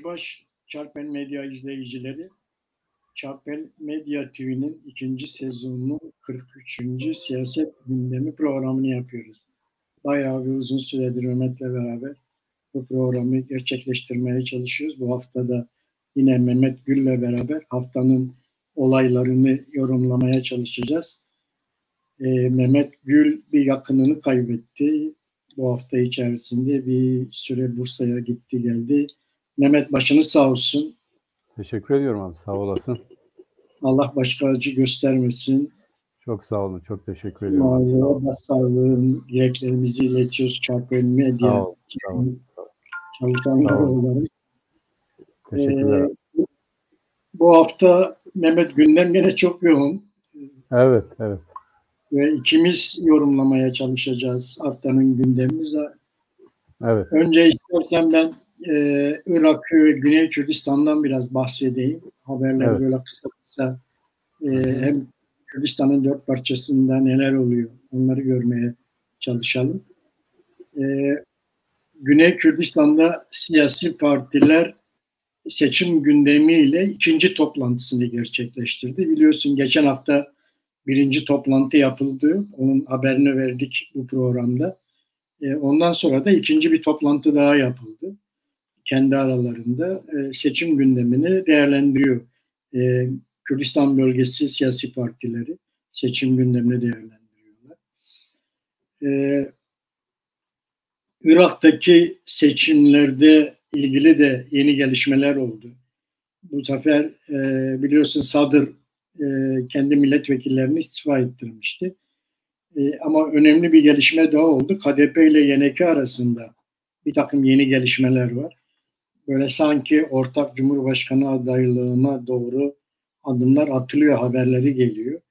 Kuşbaş Çarpel Medya izleyicileri, Çarpel Medya TV'nin 2. sezonunun 43. siyaset gündemi programını yapıyoruz. Bayağı bir uzun süredir Mehmet'le beraber bu programı gerçekleştirmeye çalışıyoruz. Bu hafta da yine Mehmet Gül'le beraber haftanın olaylarını yorumlamaya çalışacağız. Mehmet Gül bir yakınını kaybetti. Bu hafta içerisinde bir süre Bursa'ya gitti geldi. Mehmet başınız sağ olsun. Teşekkür ediyorum abi, sağ olasın. Allah başka acı göstermesin. Çok sağ olun, çok teşekkür ediyorum. Mağazaya sağlığın dileklerimizi iletiyoruz Çarpel Medya sağ olun. çalışanları olarak. Teşekkürler. Bu hafta Mehmet gündem gene çok yoğun. Evet. Ve ikimiz yorumlamaya çalışacağız haftanın gündemimizi. Evet. Önce istersen ben Irak ve Güney Kürdistan'dan biraz bahsedeyim. Haberleri böyle kısa hem Kürdistan'ın 4 parçasında neler oluyor onları görmeye çalışalım. Güney Kürdistan'da siyasi partiler seçim gündemiyle ikinci toplantısını gerçekleştirdi. Biliyorsun geçen hafta birinci toplantı yapıldı. Onun haberini verdik bu programda. Ondan sonra da ikinci bir toplantı daha yapıldı. Kendi aralarında seçim gündemini değerlendiriyor. Kürdistan bölgesi siyasi partileri seçim gündemini değerlendiriyorlar. Irak'taki seçimlerde ilgili de yeni gelişmeler oldu. Bu sefer biliyorsun Sadr kendi milletvekillerini istifa ettirmişti. Ama önemli bir gelişme daha oldu. KDP ile YNK arasında bir takım yeni gelişmeler var. Böyle sanki ortak Cumhurbaşkanı adaylığına doğru adımlar atılıyor haberleri geliyor.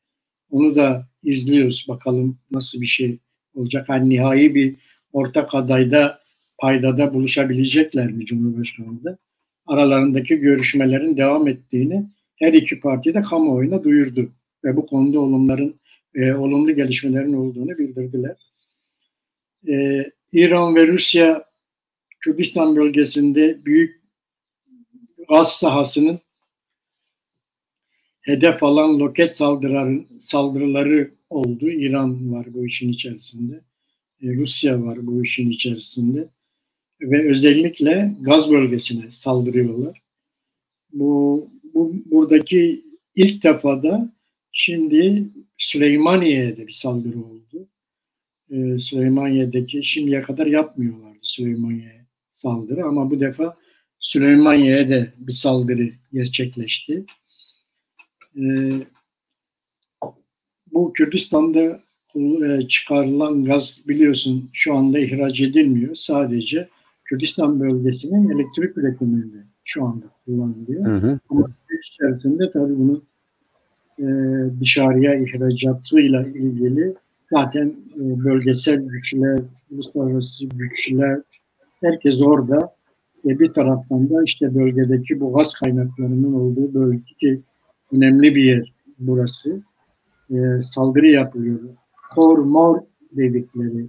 Onu da izliyoruz. Bakalım nasıl bir şey olacak. Hani nihai bir ortak adayda paydada buluşabilecekler mi Cumhurbaşkanı'nda? Aralarındaki görüşmelerin devam ettiğini her iki parti de kamuoyuna duyurdu. Ve bu konuda olumlu gelişmelerin olduğunu bildirdiler. İran ve Rusya Kürdistan bölgesinde büyük gaz sahasının hedef alan roket saldırıları oldu. İran var bu işin içerisinde. Rusya var bu işin içerisinde. Ve özellikle gaz bölgesine saldırıyorlar. Buradaki ilk defada şimdi Süleymaniye'de bir saldırı oldu. Süleymaniye'deki şimdiye kadar yapmıyorlardı Süleymaniye'ye saldırı ama bu defa Süleymaniye'ye de bir saldırı gerçekleşti. Bu Kürdistan'da çıkarılan gaz biliyorsun şu anda ihraç edilmiyor. Sadece Kürdistan bölgesinin elektrik üretiminde şu anda kullanılıyor. Ama içerisinde tabii bunun dışarıya ihracatıyla ilgili zaten bölgesel güçler, uluslararası güçler herkes orada ve bir taraftan da işte bölgedeki bu gaz kaynaklarının olduğu bölge önemli bir yer burası. Saldırı yapılıyor. Kormor dedikleri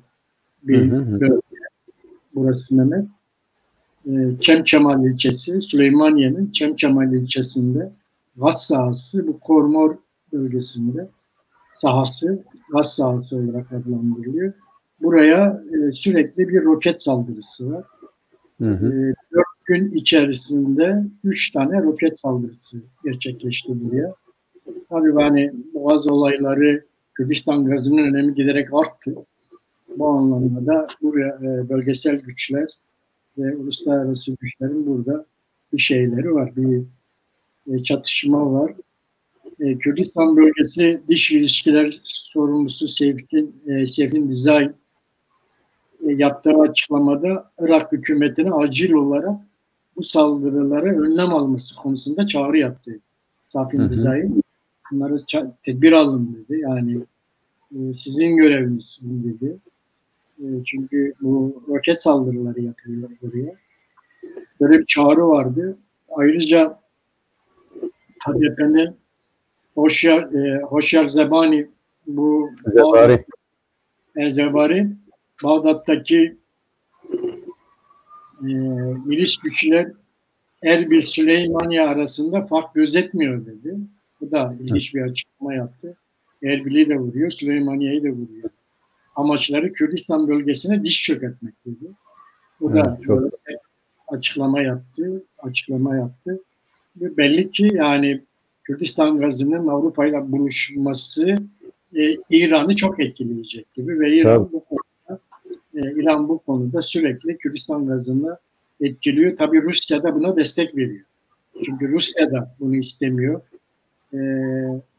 bir bölge. Burası Mehmet. Çemçemal ilçesi, Süleymaniye'nin Çemçemal ilçesinde gaz sahası bu Kormor bölgesinde sahası, gaz sahası olarak adlandırılıyor. Buraya sürekli bir roket saldırısı var. 4 gün içerisinde 3 tane roket saldırısı gerçekleşti buraya. Tabii hani bu gaz olayları Kürdistan gazının önemi giderek arttı. Bu anlamda da buraya bölgesel güçler ve uluslararası güçlerin burada bir şeyleri var. Bir çatışma var. Kürdistan bölgesi dış ilişkiler sorumlusu Sefin Dizay yaptığı açıklamada Irak hükümetine acil olarak bu saldırılara önlem alması konusunda çağrı yaptı. Sefin Dizay bunları tedbir alın dedi. Yani sizin göreviniz dedi. Çünkü bu roket saldırıları yapılıyor buraya. Böyle bir çağrı vardı. Ayrıca HDP'nin Hoşyar Zebani bu Zebari Bağdat'taki milis güçler Erbil Süleymaniye arasında fark gözetmiyor dedi. Bu da ilginç bir açıklama yaptı. Erbil'i de vuruyor, Süleymaniye'yi de vuruyor. Amaçları Kürdistan bölgesine diş çökertmek dedi. Bu da böyle açıklama yaptı. Belli ki yani Kürdistan gazının Avrupa ile buluşması İran'ı çok etkileyecek gibi ve İran bu konuda sürekli Kürdistan gazını etkiliyor. Tabii Rusya da buna destek veriyor. Çünkü Rusya da bunu istemiyor.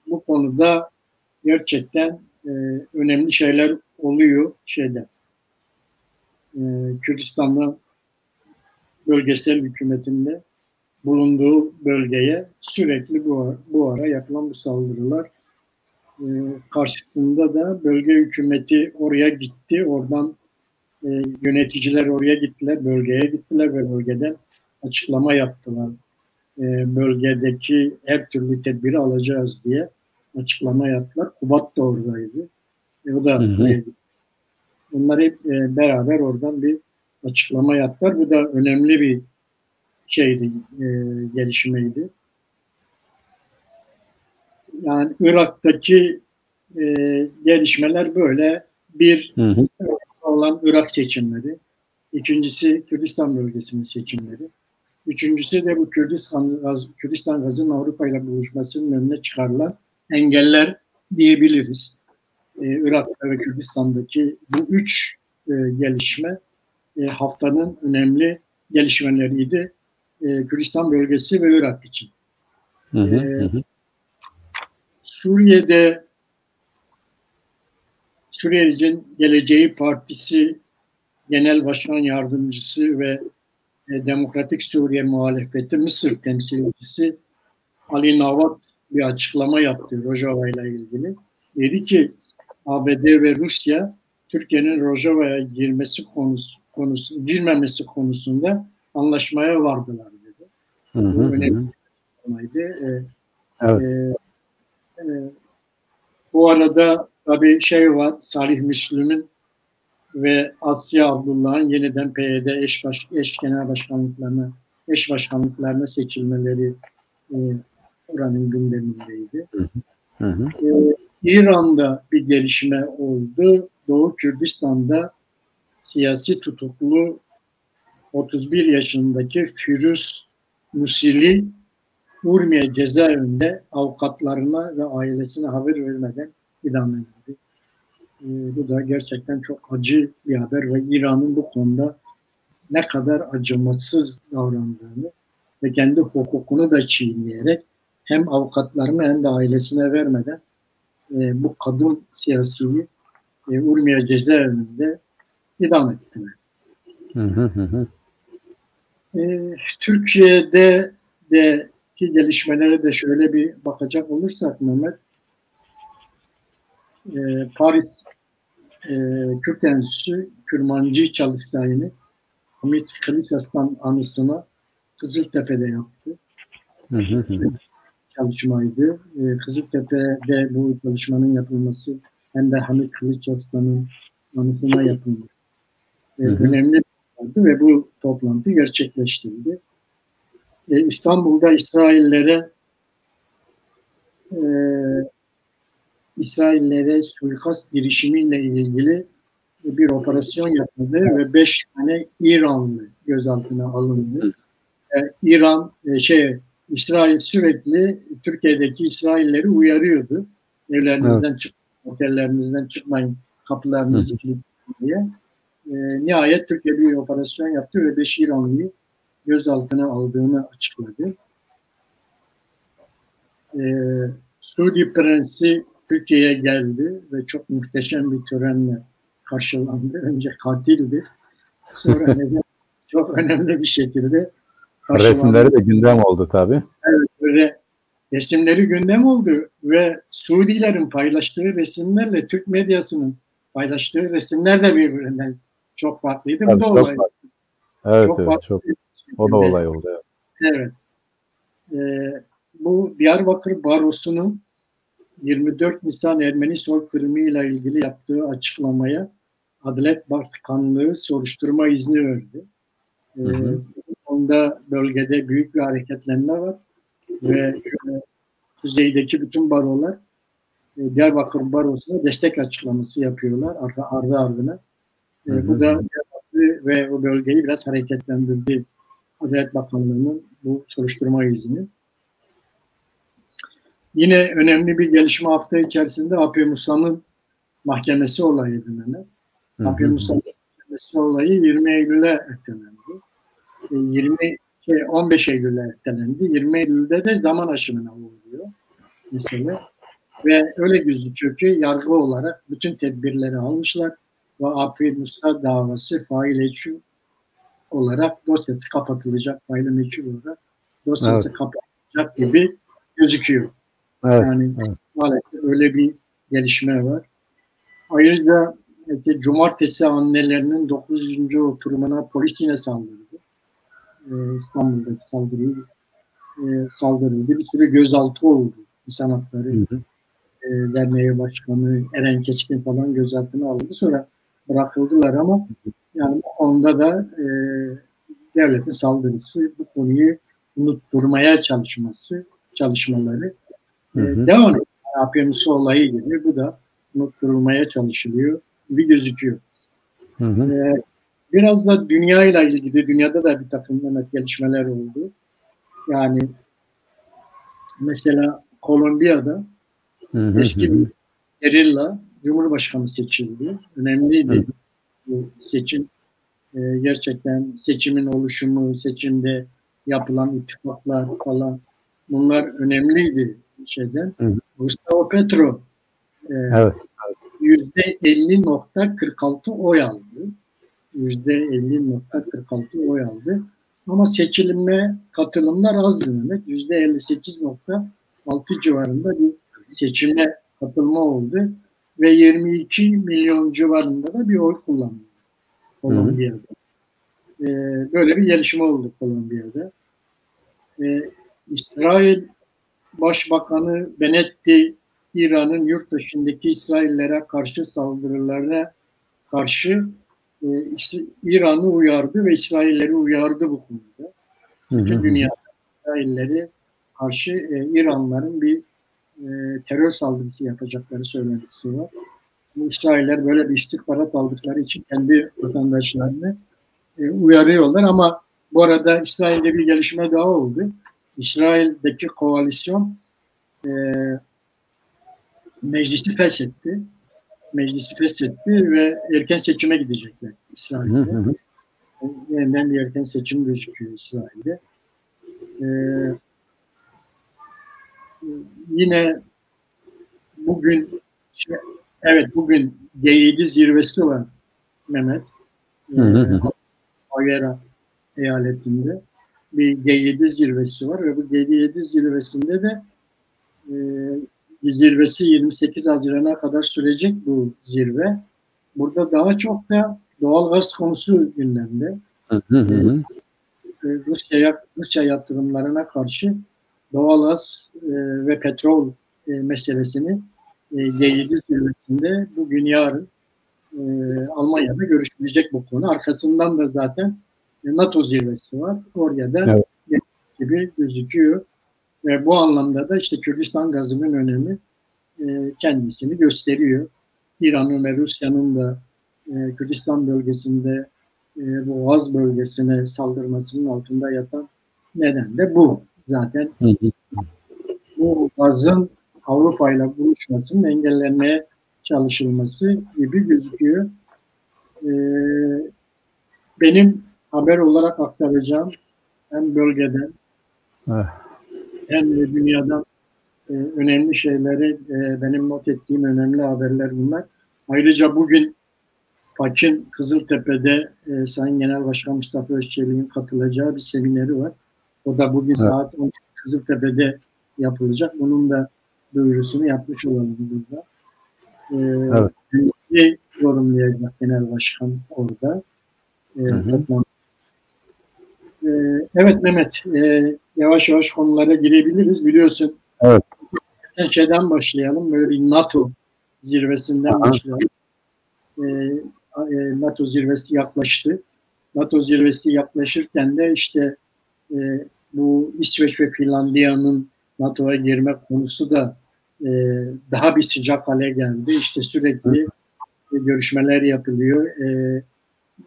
Bu konuda gerçekten önemli şeyler oluyor Kürdistan'ın bölgesel hükümetinde bulunduğu bölgeye sürekli bu ara yapılan bu saldırılar karşısında da bölge hükümeti oraya gitti. Oradan yöneticiler oraya gittiler, bölgeye gittiler ve bölgeden açıklama yaptılar. Bölgedeki her türlü tedbiri alacağız diye açıklama yaptılar. Kubat da oradaydı. O da oraya gitti. Bunlar hep beraber oradan bir açıklama yaptılar. Bu da önemli bir gelişmeydi. Yani Irak'taki gelişmeler böyle. Bir olan Irak seçimleri. İkincisi Kürdistan bölgesinin seçimleri. Üçüncüsü de bu Kürdistan gazının Avrupa ile buluşmasının önüne çıkarılan engeller diyebiliriz. Irak'ta ve Kürdistan'daki bu üç gelişme haftanın önemli gelişmeleriydi. Kürdistan bölgesi ve Irak için. Suriye'nin Geleceği Partisi Genel Başkan Yardımcısı ve Demokratik Suriye Muhalefeti Mısır temsilcisi Ali Navat bir açıklama yaptı Rojava ile ilgili. Dedi ki ABD ve Rusya Türkiye'nin Rojava'ya girmemesi konusunda anlaşmaya vardılar dedi. Bu önemli bir açıklamaydı. Bu arada tabii var, Salih Müslüm'ün ve Asya Abdullah'ın yeniden PYD eş genel başkanlıklarına, eş başkanlıklarına seçilmeleri oranın gündemindeydi. İran'da bir gelişme oldu. Doğu Kürdistan'da siyasi tutuklu 31 yaşındaki Firuz Musili Urmiye cezaevinde avukatlarına ve ailesine haber vermeden idam edildi. Bu da gerçekten çok acı bir haber ve İran'ın bu konuda ne kadar acımasız davrandığını ve kendi hukukunu da çiğneyerek hem avukatlarına hem de ailesine vermeden bu kadın siyasiyi Urmiye cezaevinde idam ettiler. Türkiye'de de ki gelişmelere de şöyle bir bakacak olursak Mehmet, Paris Kürt Enstitüsü Kürmancı çalıştayını Hamit Kılıçarslan anısına Kızıltepe'de yaptı. Çalışmaydı. Kızıltepe'de bu çalışmanın yapılması hem de Hamit Kılıçarslan'ın anısına yapıldı. Önemli bir toplantı ve bu toplantı gerçekleştirildi. İstanbul'da İsraillere suikast girişimiyle ilgili bir operasyon yapıldı ve 5 tane İranlı gözaltına alındı. İsrail sürekli Türkiye'deki İsrailleri uyarıyordu. Evlerinizden otellerinizden çıkmayın, kapılarınızı kilitleyin diye. Nihayet Türkiye bir operasyon yaptı ve 5 İranlıyı gözaltına aldığını açıkladı. Suudi Prensi Türkiye'ye geldi ve çok muhteşem bir törenle karşılandı. Önce katildi. Sonra çok önemli bir şekilde karşılandı. Resimleri de gündem oldu tabii. Evet, böyle resimleri gündem oldu ve Suudilerin paylaştığı resimlerle Türk medyasının paylaştığı resimler de birbirinden çok farklıydı. Tabii, bu da olay. Evet, çok. O da olay oldu. Evet. Bu Diyarbakır Barosu'nun 24 Nisan Ermeni soykırımı ile ilgili yaptığı açıklamaya Adalet Bakanlığı soruşturma izni verdi. Bu anda bölgede büyük bir hareketlenme var ve kuzeydeki bütün barolar Diyarbakır Barosu'na destek açıklaması yapıyorlar ardı ardına. Bu da Diyarbakır ve o bölgeyi biraz hareketlendirdi. Adalet Bakanlığı'nın bu soruşturma izni. Yine önemli bir gelişme hafta içerisinde AP Musa'nın mahkemesi olayıydı. AP Musa'nın mahkemesi olayı 20 Eylül'e ertelendi. 15 Eylül'e ertelendi. 20 Eylül'de de zaman aşımına uğruyor mesela. Ve öyle gözüküyor ki yargı olarak bütün tedbirleri almışlar ve AP Musa davası fail meçhul olarak dosyası kapatılacak, fail meçhul olarak dosyası kapatılacak gibi gözüküyor. Yani maalesef öyle bir gelişme var. Ayrıca cumartesi annelerinin 9. oturumuna polis yine saldırdı. İstanbul'daki saldırıldı. Bir sürü gözaltı oldu. İnsan Hakları Derneği Başkanı Eren Keçkin falan gözaltına alındı. Sonra bırakıldılar ama yani bu konuda da devletin saldırısı, bu konuyu unutturmaya çalışmaları devam ediyor. APMS olayı gibi bu da unutturulmaya çalışılıyor gibi gözüküyor. Biraz da dünya ile ilgili, dünyada da bir takım gelişmeler oldu. Yani mesela Kolombiya'da eski bir gerilla Cumhurbaşkanı seçildi. Önemliydi bu seçim. Gerçekten seçimin oluşumu, seçimde yapılan ittifaklar falan bunlar önemliydi şeyden. Gustavo Petro %50.46 oy aldı. %50.46 oy aldı. Ama seçilime katılımlar azdı demek. %58.6 civarında bir seçime katılma oldu. Ve 22 milyon civarında da bir oy kullanıldı Kolombiya'da. Böyle bir gelişme oldu Kolombiya'da. İsrail Başbakanı Benetti İran'ın yurt dışındaki İsraillere karşı saldırılarına karşı İran'ı uyardı ve İsrailleri uyardı bu konuda. Bütün dünyada İsrailleri karşı İranlıların bir terör saldırısı yapacakları söylentisi var. İsrailler böyle bir istihbarat aldıkları için kendi vatandaşlarını uyarıyorlar ama bu arada İsrail'de bir gelişme daha oldu. İsrail'deki koalisyon meclisi feshetti. Ve erken seçime gidecekler İsrail'de. Yeniden bir erken seçim gözüküyor İsrail'de. Yine bugün bugün G7 zirvesi var Mehmet. Ayera eyaletinde bir G7 zirvesi var ve bu G7 zirvesinde de zirvesi 28 Haziran'a kadar sürecek bu zirve. Burada daha çok da doğal gaz konusu gündemde. Rusya yatırımlarına karşı doğal gaz ve petrol meselesini G7 zirvesinde bugün yarın Almanya'da görüşülecek bu konu. Arkasından da zaten NATO zirvesi var. Oraya da gibi gözüküyor. Ve bu anlamda da işte Kürdistan gazının önemi kendisini gösteriyor. İran'ın ve Rusya'nın da Kürdistan bölgesinde bu gaz bölgesine saldırmasının altında yatan neden de bu. Zaten bu gazın Avrupa ile buluşmasının engellenmeye çalışılması gibi gözüküyor. Benim haber olarak aktaracağım hem bölgeden hem de dünyadan önemli şeyleri, benim not ettiğim önemli haberler bunlar. Ayrıca bugün Paçin Kızıltepe'de Sayın Genel Başkan Mustafa Özçelik'in katılacağı bir semineri var. O da bugün saat 10 Kızıltepe'de yapılacak. Bunun da duyurusunu yapmış olalım burada. Yorumlayacak Genel Başkan orada. Evet Mehmet, yavaş yavaş konulara girebiliriz. Biliyorsun, şeyden başlayalım. Böyle bir NATO zirvesinden başlayalım. NATO zirvesi yaklaştı. NATO zirvesi yaklaşırken de işte bu İsveç ve Finlandiya'nın NATO'ya girme konusu da daha bir sıcak hale geldi. İşte sürekli görüşmeler yapılıyor.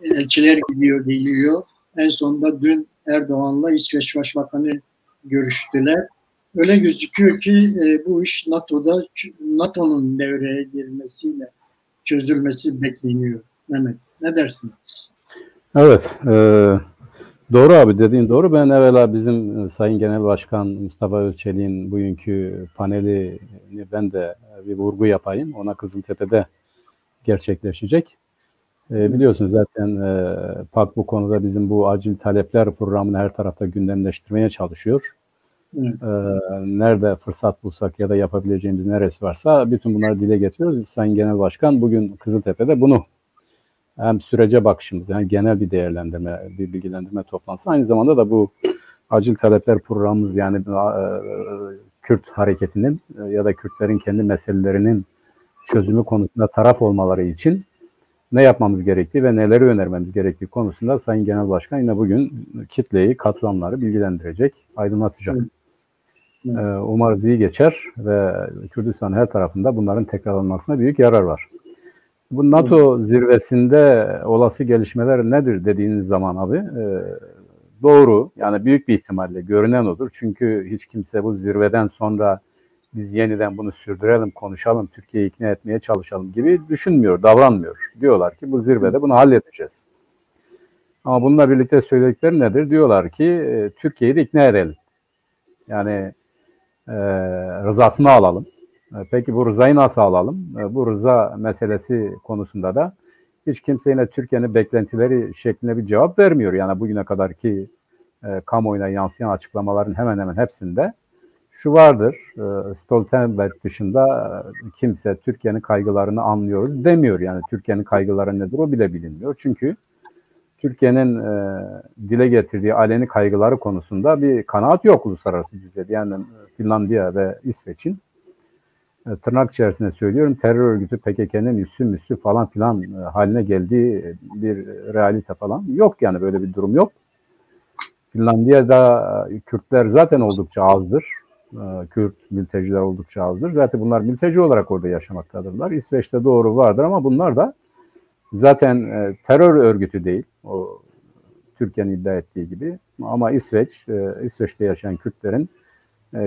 Elçiler gidiyor, geliyor. En sonunda dün Erdoğan'la İsveç Başbakanı görüştüler. Öyle gözüküyor ki bu iş NATO'nun devreye girmesiyle çözülmesi bekleniyor. Mehmet, ne dersin? Evet, doğru abi, dediğin doğru. Ben evvela bizim Sayın Genel Başkan Mustafa Özçelik'in bugünkü paneli ben de bir vurgu yapayım. Ona Kızıltepe'de gerçekleşecek. Biliyorsunuz zaten PAK bu konuda bizim bu acil talepler programını her tarafta gündemleştirmeye çalışıyor. Nerede fırsat bulsak ya da yapabileceğimiz neresi varsa bütün bunları dile getiriyoruz. Sayın Genel Başkan bugün Kızıltepe'de bunu hem sürece bakışımız, yani genel bir değerlendirme, bir bilgilendirme toplantısı, aynı zamanda da bu acil talepler programımız, yani Kürt hareketinin ya da Kürtlerin kendi meselelerinin çözümü konusunda taraf olmaları için ne yapmamız gerektiği ve neleri önermemiz gerektiği konusunda Sayın Genel Başkan yine bugün kitleyi, katılanları bilgilendirecek, aydınlatacak. Evet. Umarız iyi geçer ve Kürdistan her tarafında bunların tekrarlanmasına büyük yarar var. Bu NATO zirvesinde olası gelişmeler nedir dediğiniz zaman abi, doğru, yani büyük bir ihtimalle görünen odur. Çünkü hiç kimse bu zirveden sonra biz yeniden bunu sürdürelim, konuşalım, Türkiye'yi ikna etmeye çalışalım gibi düşünmüyor, davranmıyor. Diyorlar ki bu zirvede bunu halledeceğiz. Ama bununla birlikte söyledikleri nedir? Diyorlar ki Türkiye'yi de ikna edelim. Yani rızasını alalım. Peki bu rızayı nasıl alalım? Bu rıza meselesi konusunda da hiç kimse yine Türkiye'nin beklentileri şeklinde bir cevap vermiyor. Yani bugüne kadarki kamuoyuna yansıyan açıklamaların hemen hemen hepsinde şu vardır: Stoltenberg dışında kimse Türkiye'nin kaygılarını anlıyoruz demiyor. Yani Türkiye'nin kaygıları nedir o bile bilinmiyor. Çünkü Türkiye'nin dile getirdiği aleni kaygıları konusunda bir kanaat yok uluslararası düzeyde. Yani Finlandiya ve İsveç'in tırnak içerisinde söylüyorum, terör örgütü PKK'nın üssü falan filan haline geldiği bir realite falan yok, yani böyle bir durum yok. Finlandiya'da Kürtler zaten oldukça azdır. Kürt mülteciler oldukça azdır. Zaten bunlar mülteci olarak orada yaşamaktadırlar. İsveç'te doğru vardır ama bunlar da zaten terör örgütü değil. O Türkiye'nin iddia ettiği gibi. Ama İsveç'te yaşayan Kürtlerin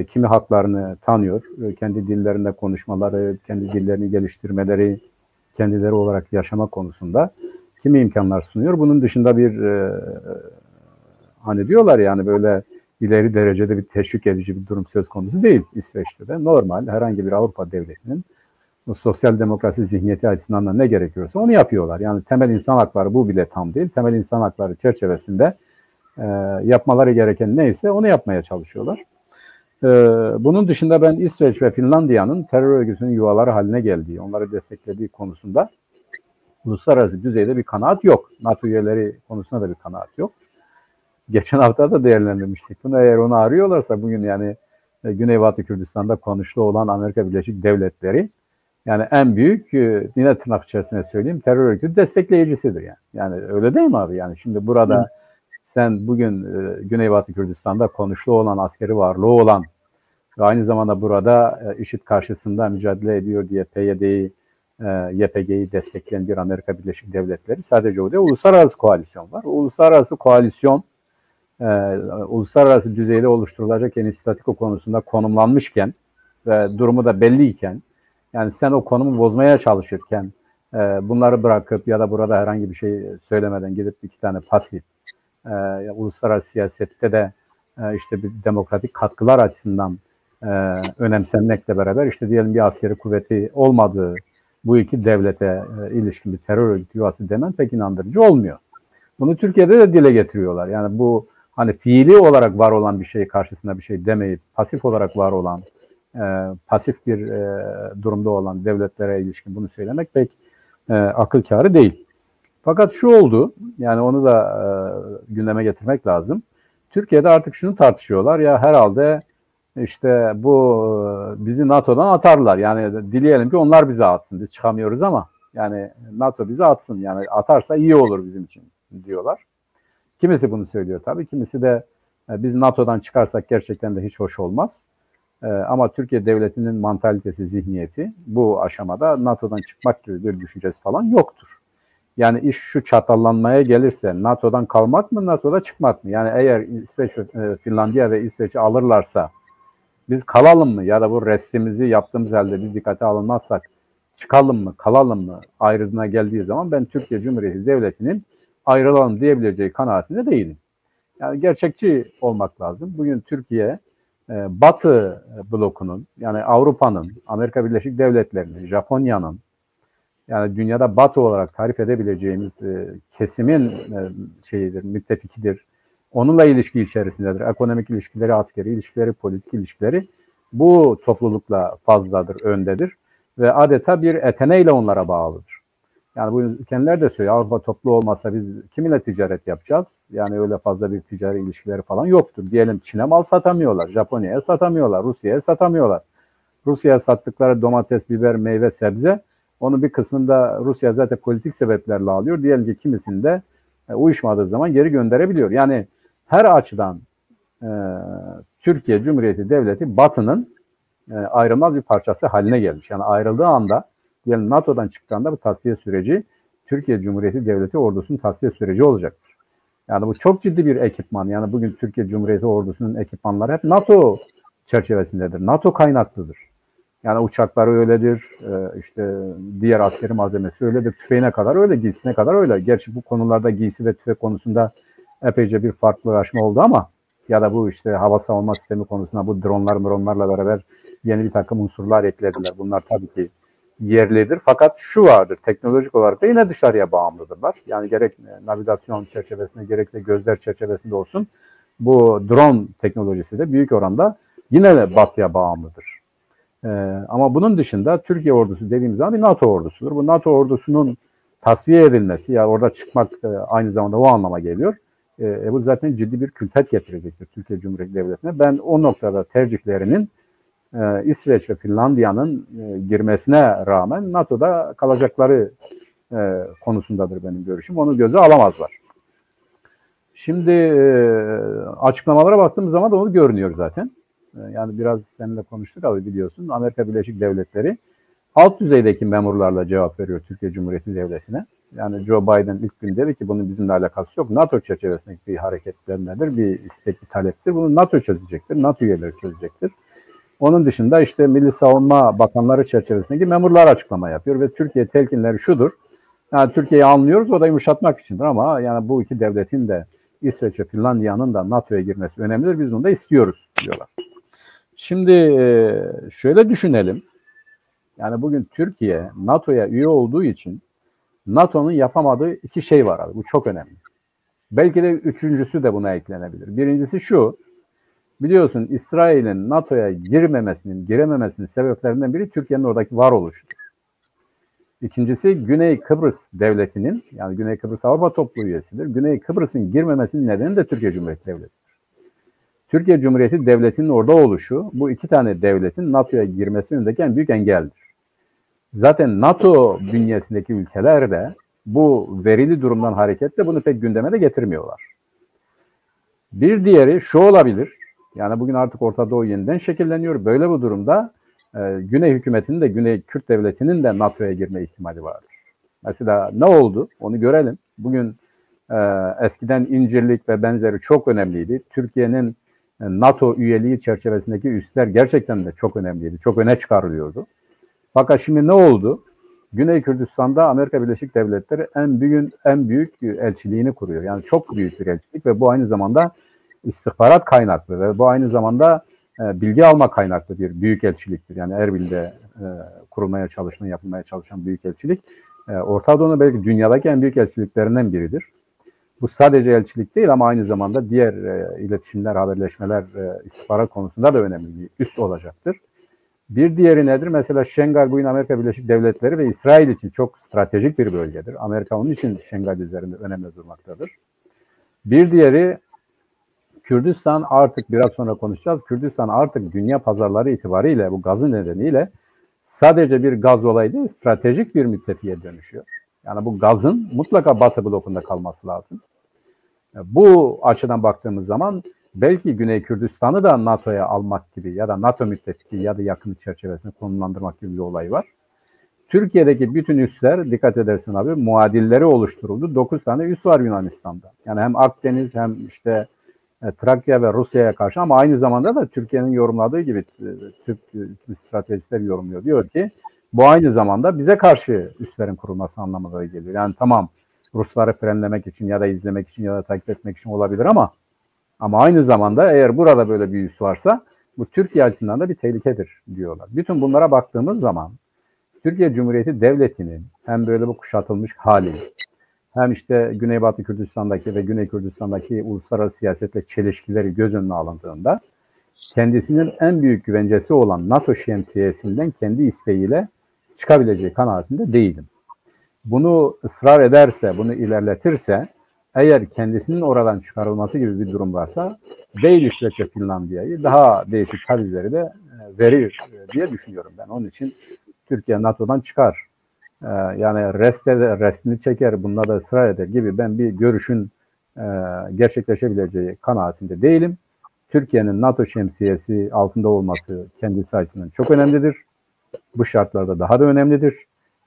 kimi haklarını tanıyor, kendi dillerinde konuşmaları, kendi dillerini geliştirmeleri, kendileri olarak yaşama konusunda kimi imkanlar sunuyor. Bunun dışında bir hani diyorlar yani böyle ileri derecede bir teşvik edici bir durum söz konusu değil İsveç'te de. Normal herhangi bir Avrupa devletinin bu sosyal demokrasi zihniyeti açısından da ne gerekiyorsa onu yapıyorlar. Yani temel insan hakları bu bile tam değil. Temel insan hakları çerçevesinde yapmaları gereken neyse onu yapmaya çalışıyorlar. Bunun dışında ben İsveç ve Finlandiya'nın terör örgütünün yuvaları haline geldiği, onları desteklediği konusunda uluslararası düzeyde bir kanaat yok. NATO üyeleri konusunda da bir kanaat yok. Geçen hafta da değerlendirmiştik bunu. Eğer onu arıyorlarsa bugün, yani Güneybatı Kürdistan'da konuşlu olan Amerika Birleşik Devletleri, yani en büyük, yine tırnak içerisinde söyleyeyim, terör örgütü destekleyicisidir yani. Yani öyle değil mi abi? Yani şimdi burada sen bugün Güneybatı Kürdistan'da konuşlu olan, askeri varlığı olan ve aynı zamanda burada IŞİD karşısında mücadele ediyor diye PYD'yi, YPG'yi destekleyen bir Amerika Birleşik Devletleri, sadece o değil, uluslararası koalisyon var. Uluslararası koalisyon uluslararası düzeyde oluşturulacak en statiko konusunda konumlanmışken ve durumu da belliyken, yani sen o konumu bozmaya çalışırken bunları bırakıp ya da burada herhangi bir şey söylemeden gidip iki tane pasif uluslararası siyasette de işte bir demokratik katkılar açısından önemsenmekle beraber işte diyelim bir askeri kuvveti olmadığı bu iki devlete ilişkin bir terör örgütü yuvası demen pek inandırıcı olmuyor. Bunu Türkiye'de de dile getiriyorlar. Yani bu hani fiili olarak var olan bir şey karşısında bir şey demeyip pasif olarak var olan, pasif bir durumda olan devletlere ilişkin bunu söylemek pek akıl kârı değil. Fakat şu oldu, yani onu da gündeme getirmek lazım. Türkiye'de artık şunu tartışıyorlar, ya herhalde işte bu bizi NATO'dan atarlar. Yani dileyelim ki onlar bizi atsın. Biz çıkamıyoruz ama yani NATO bizi atsın. Yani atarsa iyi olur bizim için diyorlar. Kimisi bunu söylüyor tabii. Kimisi de Biz NATO'dan çıkarsak gerçekten de hiç hoş olmaz. Ama Türkiye Devleti'nin mantalitesi, zihniyeti bu aşamada NATO'dan çıkmak gibi bir düşüncesi falan yoktur. Yani iş şu çatallanmaya gelirse NATO'dan kalmak mı, NATO'da çıkmak mı? Yani eğer İsveç, Finlandiya ve İsveç'i alırlarsa biz kalalım mı? Ya da bu restimizi yaptığımız halde biz dikkate alınmazsak çıkalım mı, kalalım mı ayrılığına geldiği zaman ben Türkiye Cumhuriyeti Devleti'nin ayrılalım diyebileceği kanaatinde değilim. Yani gerçekçi olmak lazım. Bugün Türkiye Batı blokunun, yani Avrupa'nın, Amerika Birleşik Devletleri'nin, Japonya'nın, yani dünyada Batı olarak tarif edebileceğimiz kesimin şeyidir, müttefikidir. Onunla ilişki içerisindedir. Ekonomik ilişkileri, askeri ilişkileri, politik ilişkileri bu toplulukla fazladır, öndedir. Ve adeta bir eteneyle onlara bağlıdır. Yani bu kendileri de söylüyor, Avrupa toplu olmasa biz kiminle ticaret yapacağız? Yani öyle fazla bir ticari ilişkileri falan yoktur. Diyelim Çin'e mal satamıyorlar, Japonya'ya satamıyorlar, Rusya'ya satamıyorlar. Rusya'ya sattıkları domates, biber, meyve, sebze, onun bir kısmında Rusya zaten politik sebeplerle alıyor. Diyelim ki kimisinde uyuşmadığı zaman geri gönderebiliyor. Yani her açıdan Türkiye Cumhuriyeti Devleti Batı'nın ayrılmaz bir parçası haline gelmiş. Yani ayrıldığı anda, yani NATO'dan çıktığında bu tasfiye süreci Türkiye Cumhuriyeti Devleti ordusunun tasfiye süreci olacaktır. Yani bu çok ciddi bir ekipman. Yani bugün Türkiye Cumhuriyeti ordusunun ekipmanları hep NATO çerçevesindedir. NATO kaynaklıdır. Yani uçakları öyledir, işte diğer askeri malzemesi öyledir, tüfeğine kadar öyle, giysisine kadar öyle. Gerçi bu konularda giysi ve tüfek konusunda epeyce bir farklılaşma oldu ama ya da bu işte hava savunma sistemi konusunda bu dronlarla beraber yeni bir takım unsurlar eklediler. Bunlar tabii ki yerlidir. Fakat şu vardır, teknolojik olarak da yine dışarıya bağımlıdırlar. Yani gerek navigasyon çerçevesinde gerekse gözler çerçevesinde olsun bu drone teknolojisi de büyük oranda yine de batıya bağımlıdır. Ama bunun dışında Türkiye ordusu dediğimiz zaman bir NATO ordusudur. Bu NATO ordusunun tasfiye edilmesi, ya orada çıkmak aynı zamanda o anlama geliyor. Bu zaten ciddi bir külfet getirecektir Türkiye Cumhuriyeti Devleti'ne. Ben o noktada tercihlerinin İsveç ve Finlandiya'nın girmesine rağmen NATO'da kalacakları konusundadır benim görüşüm. Onu göze alamazlar. Şimdi açıklamalara baktığımız zaman da onu görünüyor zaten. Yani biraz seninle konuştuk abi, biliyorsun. Amerika Birleşik Devletleri alt düzeydeki memurlarla cevap veriyor Türkiye Cumhuriyeti Devleti'ne. Yani Joe Biden ilk gün dedi ki bunun bizimle alakası yok. NATO çerçevesindeki bir hareketlenmedir, bir istek, bir taleptir. Bunu NATO çözecektir, NATO üyeleri çözecektir. Onun dışında işte Milli Savunma Bakanları çerçevesindeki memurlar açıklama yapıyor ve Türkiye telkinleri şudur. Yani Türkiye'yi anlıyoruz, o da yumuşatmak içindir ama yani bu iki devletin de İsveç ve Finlandiya'nın da NATO'ya girmesi önemlidir. Biz bunu da istiyoruz diyorlar. Şimdi şöyle düşünelim. Yani bugün Türkiye NATO'ya üye olduğu için NATO'nun yapamadığı iki şey var abi. Bu çok önemli. Belki de üçüncüsü de buna eklenebilir. Birincisi şu. Biliyorsun İsrail'in NATO'ya girememesinin sebeplerinden biri Türkiye'nin oradaki varoluşudur. İkincisi Güney Kıbrıs Devleti'nin, yani Güney Kıbrıs Avrupa Topluluğu üyesidir. Güney Kıbrıs'ın girmemesinin nedeni de Türkiye Cumhuriyeti Devleti. Türkiye Cumhuriyeti Devleti'nin orada oluşu bu iki tane devletin NATO'ya girmesi önündeki en büyük engeldir. Zaten NATO bünyesindeki ülkeler de bu verili durumdan hareketle bunu pek gündeme de getirmiyorlar. Bir diğeri şu olabilir. Yani bugün artık Orta Doğu yeniden şekilleniyor. Böyle bir durumda Güney hükümetinin de Güney Kürt Devleti'nin de NATO'ya girme ihtimali vardır. Mesela ne oldu? Onu görelim. Bugün eskiden incirlik ve benzeri çok önemliydi. Türkiye'nin NATO üyeliği çerçevesindeki üsler gerçekten de çok önemliydi. Çok öne çıkarılıyordu. Fakat şimdi ne oldu? Güney Kürdistan'da Amerika Birleşik Devletleri en büyük elçiliğini kuruyor. Yani çok büyük bir elçilik ve bu aynı zamanda istihbarat kaynaklı ve bu aynı zamanda bilgi alma kaynaklı bir büyük elçiliktir. Yani Erbil'de yapılmaya çalışan büyük elçilik. Orta Doğu'nun belki dünyadaki en büyük elçiliklerinden biridir. Bu sadece elçilik değil ama aynı zamanda diğer iletişimler, haberleşmeler, istihbarat konusunda da önemli bir üs olacaktır. Bir diğeri nedir? Mesela Şengal bugün Amerika Birleşik Devletleri ve İsrail için çok stratejik bir bölgedir. Amerika onun için Şengal üzerinde önemli durmaktadır. Bir diğeri Kürdistan, artık biraz sonra konuşacağız. Kürdistan artık dünya pazarları itibariyle bu gazın nedeniyle sadece bir gaz olayı değil, stratejik bir müttefiğe dönüşüyor. Yani bu gazın mutlaka Batı blokunda kalması lazım. Bu açıdan baktığımız zaman belki Güney Kürdistan'ı da NATO'ya almak gibi ya da NATO müttefiki ya da yakın çerçevesinde konumlandırmak gibi bir olay var. Türkiye'deki bütün üsler, dikkat edersin abi, muadilleri oluşturuldu. 9 tane üs var Yunanistan'da. Yani hem Akdeniz hem işte Trakya ve Rusya'ya karşı, ama aynı zamanda da Türkiye'nin yorumladığı gibi Türk stratejistler yorumluyor. Diyor ki bu aynı zamanda bize karşı üslerin kurulması anlamına geliyor. Yani tamam, Rusları frenlemek için ya da izlemek için ya da takip etmek için olabilir ama aynı zamanda eğer burada böyle bir üs varsa bu Türkiye açısından da bir tehlikedir diyorlar. Bütün bunlara baktığımız zaman Türkiye Cumhuriyeti Devleti'nin hem böyle bu kuşatılmış hali, hem işte Güneybatı Kürdistan'daki ve Güney Kürdistan'daki uluslararası siyasetle çelişkileri göz önüne alındığında kendisinin en büyük güvencesi olan NATO şemsiyesinden kendi isteğiyle çıkabileceği kanaatinde değilim. Bunu ısrar ederse, bunu ilerletirse, eğer kendisinin oradan çıkarılması gibi bir durum varsa değil İsveç'e Finlandiya'yı daha değişik tavizleri de verir diye düşünüyorum ben. Onun için Türkiye NATO'dan çıkar. Yani restini çeker, bununla da ısrar eder gibi ben bir görüşün gerçekleşebileceği kanaatinde değilim. Türkiye'nin NATO şemsiyesi altında olması kendisi açısından çok önemlidir. Bu şartlarda daha da önemlidir.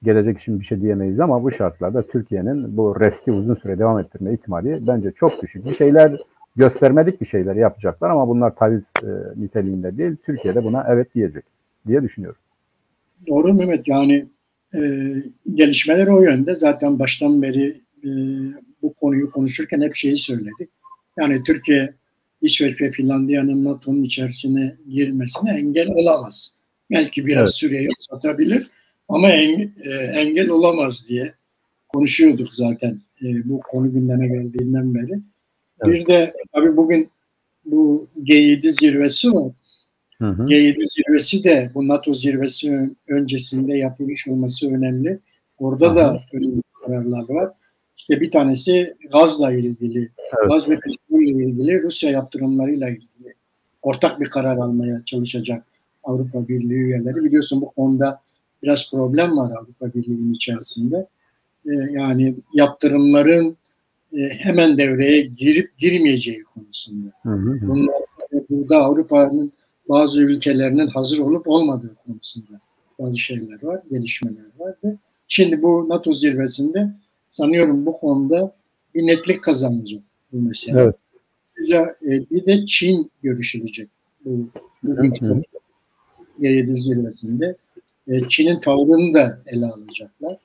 Gelecek için bir şey diyemeyiz ama bu şartlarda Türkiye'nin bu resti uzun süre devam ettirme ihtimali bence çok düşük. Bir şeyler göstermedik, bir şeyler yapacaklar ama bunlar taviz niteliğinde değil. Türkiye de buna evet diyecek diye düşünüyorum. Doğru Mehmet, yani gelişmeler o yönde. Zaten baştan beri bu konuyu konuşurken hep şeyi söyledik. Yani Türkiye, İsveç ve Finlandiya'nın NATO'nun içerisine girmesine engel olamaz. Belki biraz süreyi uzatabilir ama engel olamaz diye konuşuyorduk zaten bu konu gündeme geldiğinden beri. Evet. Bir de tabii bugün bu G7 zirvesi var. G7 zirvesi de bu NATO zirvesi öncesinde yapılmış olması önemli. Orada da önemli kararlar var. İşte bir tanesi gazla ilgili, gaz ve petrolle ilgili, Rusya yaptırımlarıyla ilgili ortak bir karar almaya çalışacak Avrupa Birliği üyeleri. Biliyorsun bu konuda biraz problem var Avrupa Birliği'nin içerisinde. Yani yaptırımların hemen devreye girip girmeyeceği konusunda. Bunlar, burada Avrupa'nın bazı ülkelerinin hazır olup olmadığı konusunda bazı şeyler var, gelişmeler var. Şimdi bu NATO zirvesinde sanıyorum bu konuda bir netlik kazanacak bu mesele. Evet. Bir de Çin görüşülecek bu G7 zirvesinde. Çin'in tavrını da ele alacaklar.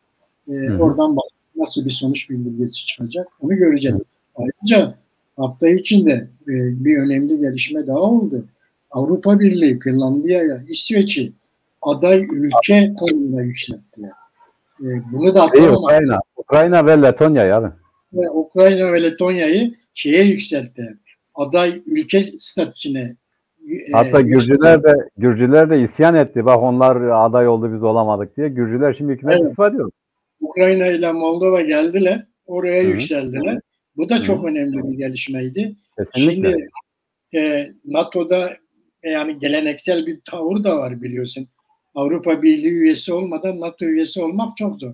Oradan nasıl bir sonuç bildirgesi çıkacak onu göreceğiz. Ayrıca hafta içinde bir önemli gelişme daha oldu. Avrupa Birliği Finlandiya'ya, İsveç'i aday ülke konumuna yükselttiler. Bunu da atlamamak. Ukrayna ve Letonya'yı abi. Ukrayna ve Letonya'yı şeye yükselttiler. Aday ülke statüsüne. Hatta Gürcüler de isyan etti. Bak onlar aday oldu, biz olamadık diye. Gürcüler şimdi hükümet istifa ediyor. Ukrayna ile Moldova geldiler. Oraya yükseldiler. Bu da çok önemli bir gelişmeydi. Kesinlikle. Şimdi NATO'da yani geleneksel bir tavır da var biliyorsun. Avrupa Birliği üyesi olmadan NATO üyesi olmak çok zor.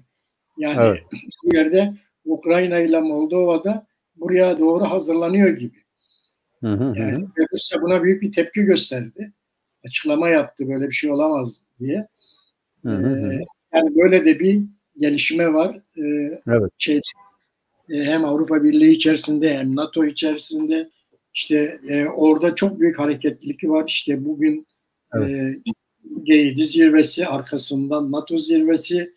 Yani bu yerde Ukrayna ile Moldova'da buraya doğru hazırlanıyor gibi. Yani Rusya buna büyük bir tepki gösterdi. Açıklama yaptı, böyle bir şey olamaz diye. Yani böyle de bir gelişme var. Hem Avrupa Birliği içerisinde hem NATO içerisinde işte orada çok büyük hareketlilik var. İşte bugün G7 zirvesi, arkasından NATO zirvesi,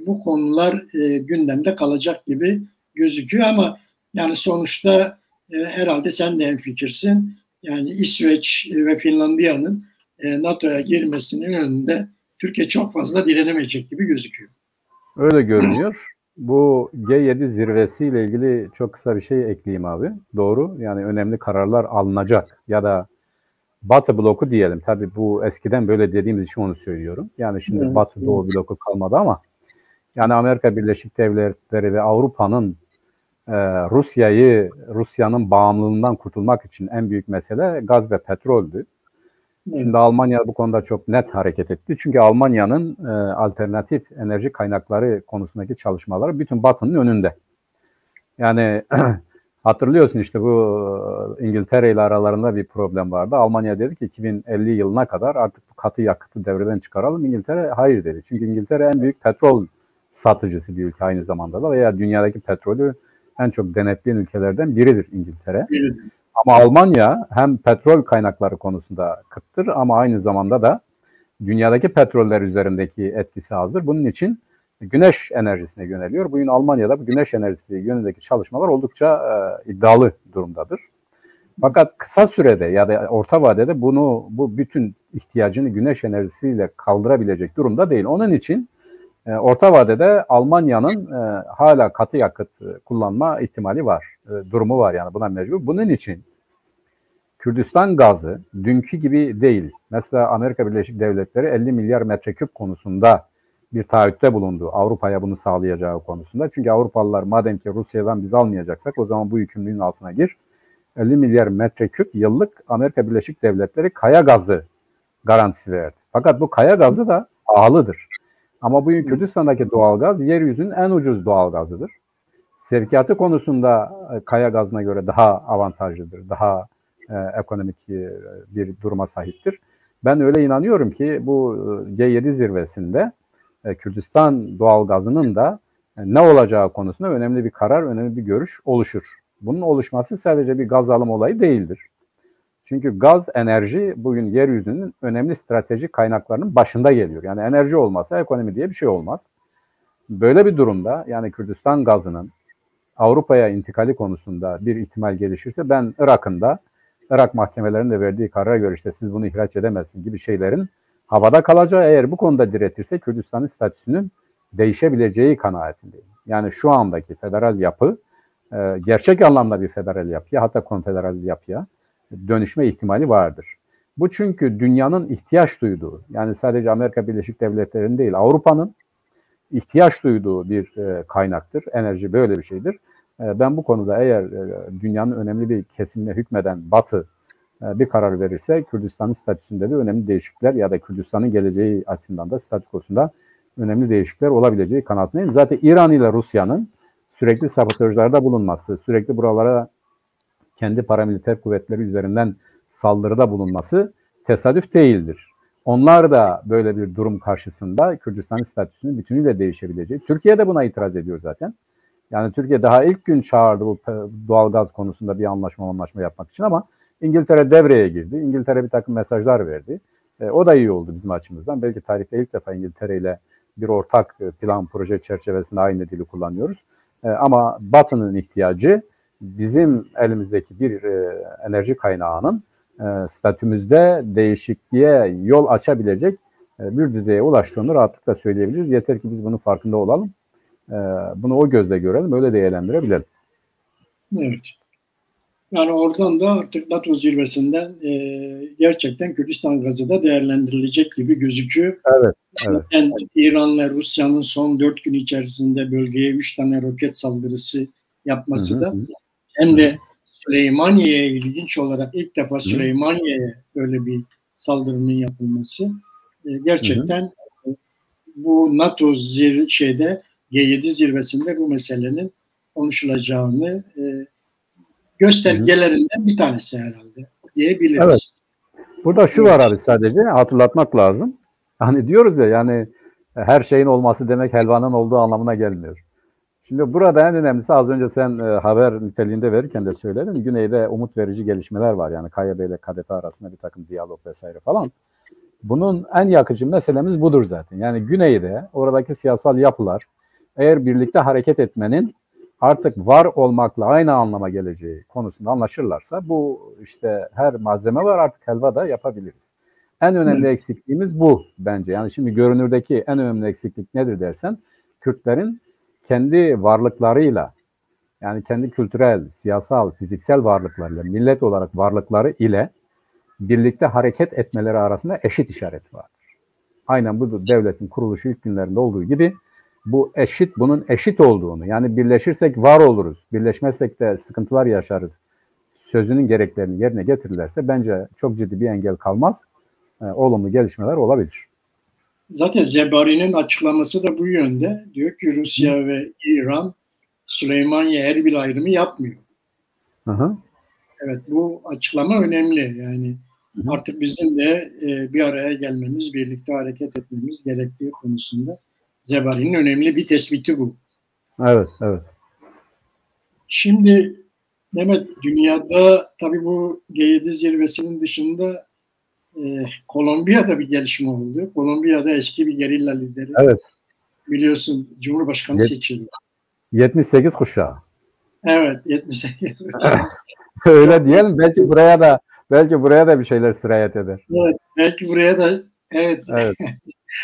bu konular gündemde kalacak gibi gözüküyor ama yani sonuçta herhalde sen de hemfikirsin. Yani İsveç ve Finlandiya'nın NATO'ya girmesinin önünde Türkiye çok fazla direnemeyecek gibi gözüküyor. Öyle görünüyor. Bu G7 zirvesiyle ilgili çok kısa bir şey ekleyeyim abi. Doğru. Yani önemli kararlar alınacak ya da Batı bloku diyelim. Tabii bu eskiden böyle dediğimiz için onu söylüyorum. Yani şimdi Batı Doğu bloku kalmadı ama yani Amerika Birleşik Devletleri ve Avrupa'nın Rusya'nın bağımlılığından kurtulmak için en büyük mesele gaz ve petroldü. Şimdi Almanya bu konuda çok net hareket etti. Çünkü Almanya'nın alternatif enerji kaynakları konusundaki çalışmaları bütün Batı'nın önünde. Yani Hatırlıyorsun işte bu İngiltere ile aralarında bir problem vardı. Almanya dedi ki 2050 yılına kadar artık bu katı yakıtı devreden çıkaralım. İngiltere hayır dedi. Çünkü İngiltere en büyük petrol satıcısı bir ülke aynı zamanda da veya dünyadaki petrolü en çok denetleyen ülkelerden biridir İngiltere. Ama Almanya hem petrol kaynakları konusunda kıttır ama aynı zamanda da dünyadaki petroller üzerindeki etkisi azdır. Bunun için güneş enerjisine yöneliyor. Bugün Almanya'da bu güneş enerjisi yönündeki çalışmalar oldukça iddialı durumdadır. Fakat kısa sürede ya da orta vadede bu bütün ihtiyacını güneş enerjisiyle kaldırabilecek durumda değil. Onun için orta vadede Almanya'nın hala katı yakıt kullanma ihtimali var, durumu var yani buna mecbur. Bunun için Kürdistan gazı dünkü gibi değil. Mesela Amerika Birleşik Devletleri 50 milyar metreküp konusunda bir taahhütte bulundu. Avrupa'ya bunu sağlayacağı konusunda. Çünkü Avrupalılar madem ki Rusya'dan biz almayacaksak o zaman bu yükümlülüğün altına gir. 50 milyar metreküp yıllık Amerika Birleşik Devletleri kaya gazı garantisi verdi. Fakat bu kaya gazı da pahalıdır. Ama bugün Kürdistan'daki doğalgaz yeryüzünün en ucuz doğalgazıdır. Sevkiyatı konusunda kaya gazına göre daha avantajlıdır. Daha ekonomik bir duruma sahiptir. Ben öyle inanıyorum ki bu G7 zirvesinde Kürdistan doğalgazının da ne olacağı konusunda önemli bir karar, önemli bir görüş oluşur. Bunun oluşması sadece bir gaz alım olayı değildir. Çünkü gaz, enerji bugün yeryüzünün önemli stratejik kaynaklarının başında geliyor. Yani enerji olmazsa ekonomi diye bir şey olmaz. Böyle bir durumda yani Kürdistan gazının Avrupa'ya intikali konusunda bir ihtimal gelişirse ben Irak mahkemelerinin de verdiği karara göre işte siz bunu ihraç edemezsiniz gibi şeylerin havada kalacağı, eğer bu konuda diretirse Kürdistan'ın statüsünün değişebileceği kanaatindeyim. Yani şu andaki federal yapı gerçek anlamda bir federal yapıya, hatta konfederal yapıya dönüşme ihtimali vardır. Bu çünkü dünyanın ihtiyaç duyduğu, yani sadece Amerika Birleşik Devletleri'nin değil, Avrupa'nın ihtiyaç duyduğu bir kaynaktır. Enerji böyle bir şeydir. Ben bu konuda eğer dünyanın önemli bir kesimine hükmeden Batı bir karar verirse Kürdistan'ın statüsünde de önemli değişiklikler ya da Kürdistan'ın geleceği açısından da statükosunda önemli değişiklikler olabileceği kanaatindeyim. Zaten İran ile Rusya'nın sürekli sabotajlarda bulunması, sürekli buralara kendi paramiliter kuvvetleri üzerinden saldırıda bulunması tesadüf değildir. Onlar da böyle bir durum karşısında Kürdistan'ın statüsünün bütünüyle değişebileceği. Türkiye de buna itiraz ediyor zaten. Yani Türkiye daha ilk gün çağırdı bu doğalgaz konusunda bir anlaşma yapmak için ama İngiltere devreye girdi. İngiltere bir takım mesajlar verdi. O da iyi oldu bizim açımızdan. Belki tarihte ilk defa İngiltere ile bir ortak plan, proje çerçevesinde aynı dili kullanıyoruz. Ama Batı'nın ihtiyacı bizim elimizdeki bir enerji kaynağının statümüzde değişikliğe yol açabilecek bir düzeye ulaştığını rahatlıkla söyleyebiliriz. Yeter ki biz bunun farkında olalım. Bunu o gözle görelim, öyle değerlendirebilelim. Evet. Yani oradan da artık NATO zirvesinden gerçekten Kürdistan gazı da değerlendirilecek gibi gözüküyor. Evet. Zaten İran ve Rusya'nın son 4 gün içerisinde bölgeye 3 tane roket saldırısı yapması da hem de Süleymaniye'ye ilginç olarak ilk defa Süleymaniye'ye böyle bir saldırının yapılması gerçekten bu NATO G7 zirvesinde bu meselenin konuşulacağını göstergelerinden bir tanesi herhalde diyebiliriz. Evet. Burada şu var abi, sadece hatırlatmak lazım. Hani diyoruz ya, yani her şeyin olması demek helvanın olduğu anlamına gelmiyor. Şimdi burada en önemlisi, az önce sen haber niteliğinde verirken de söyledin, güneyde umut verici gelişmeler var. Yani KYB ile KDP arasında bir takım diyalog vesaire falan. Bunun en yakıcı meselemiz budur zaten. Yani güneyde oradaki siyasal yapılar eğer birlikte hareket etmenin artık var olmakla aynı anlama geleceği konusunda anlaşırlarsa, bu işte her malzeme var, artık helva da yapabiliriz. En önemli eksikliğimiz bu bence. Yani şimdi görünürdeki en önemli eksiklik nedir dersen, Kürtlerin kendi varlıklarıyla, yani kendi kültürel, siyasal, fiziksel varlıklarıyla, millet olarak varlıkları ile birlikte hareket etmeleri arasında eşit işaret vardır. Aynen bu devletin kuruluşu ilk günlerinde olduğu gibi bunun eşit olduğunu, yani birleşirsek var oluruz, birleşmezsek de sıkıntılar yaşarız sözünün gereklerini yerine getirirlerse bence çok ciddi bir engel kalmaz. Olumlu gelişmeler olabilir. Zaten Zebari'nin açıklaması da bu yönde. Diyor ki Rusya ve İran Süleymaniye Erbil ayrımı yapmıyor. Hı hı. Evet, bu açıklama önemli. Yani artık bizim de bir araya gelmemiz, birlikte hareket etmemiz gerektiği konusunda Zebari'nin önemli bir tespiti bu. Evet, evet. Şimdi Mehmet, dünyada tabii bu G7 zirvesinin dışında Kolombiya'da bir gelişme oldu. Kolombiya'da eski bir gerilla lideri, Evet. biliyorsun, Cumhurbaşkanı seçildi. 78 kuşağı. Evet, 78. Öyle Çok diyelim. Belki buraya da bir şeyler sirayet eder. evet, belki buraya da evet, Evet,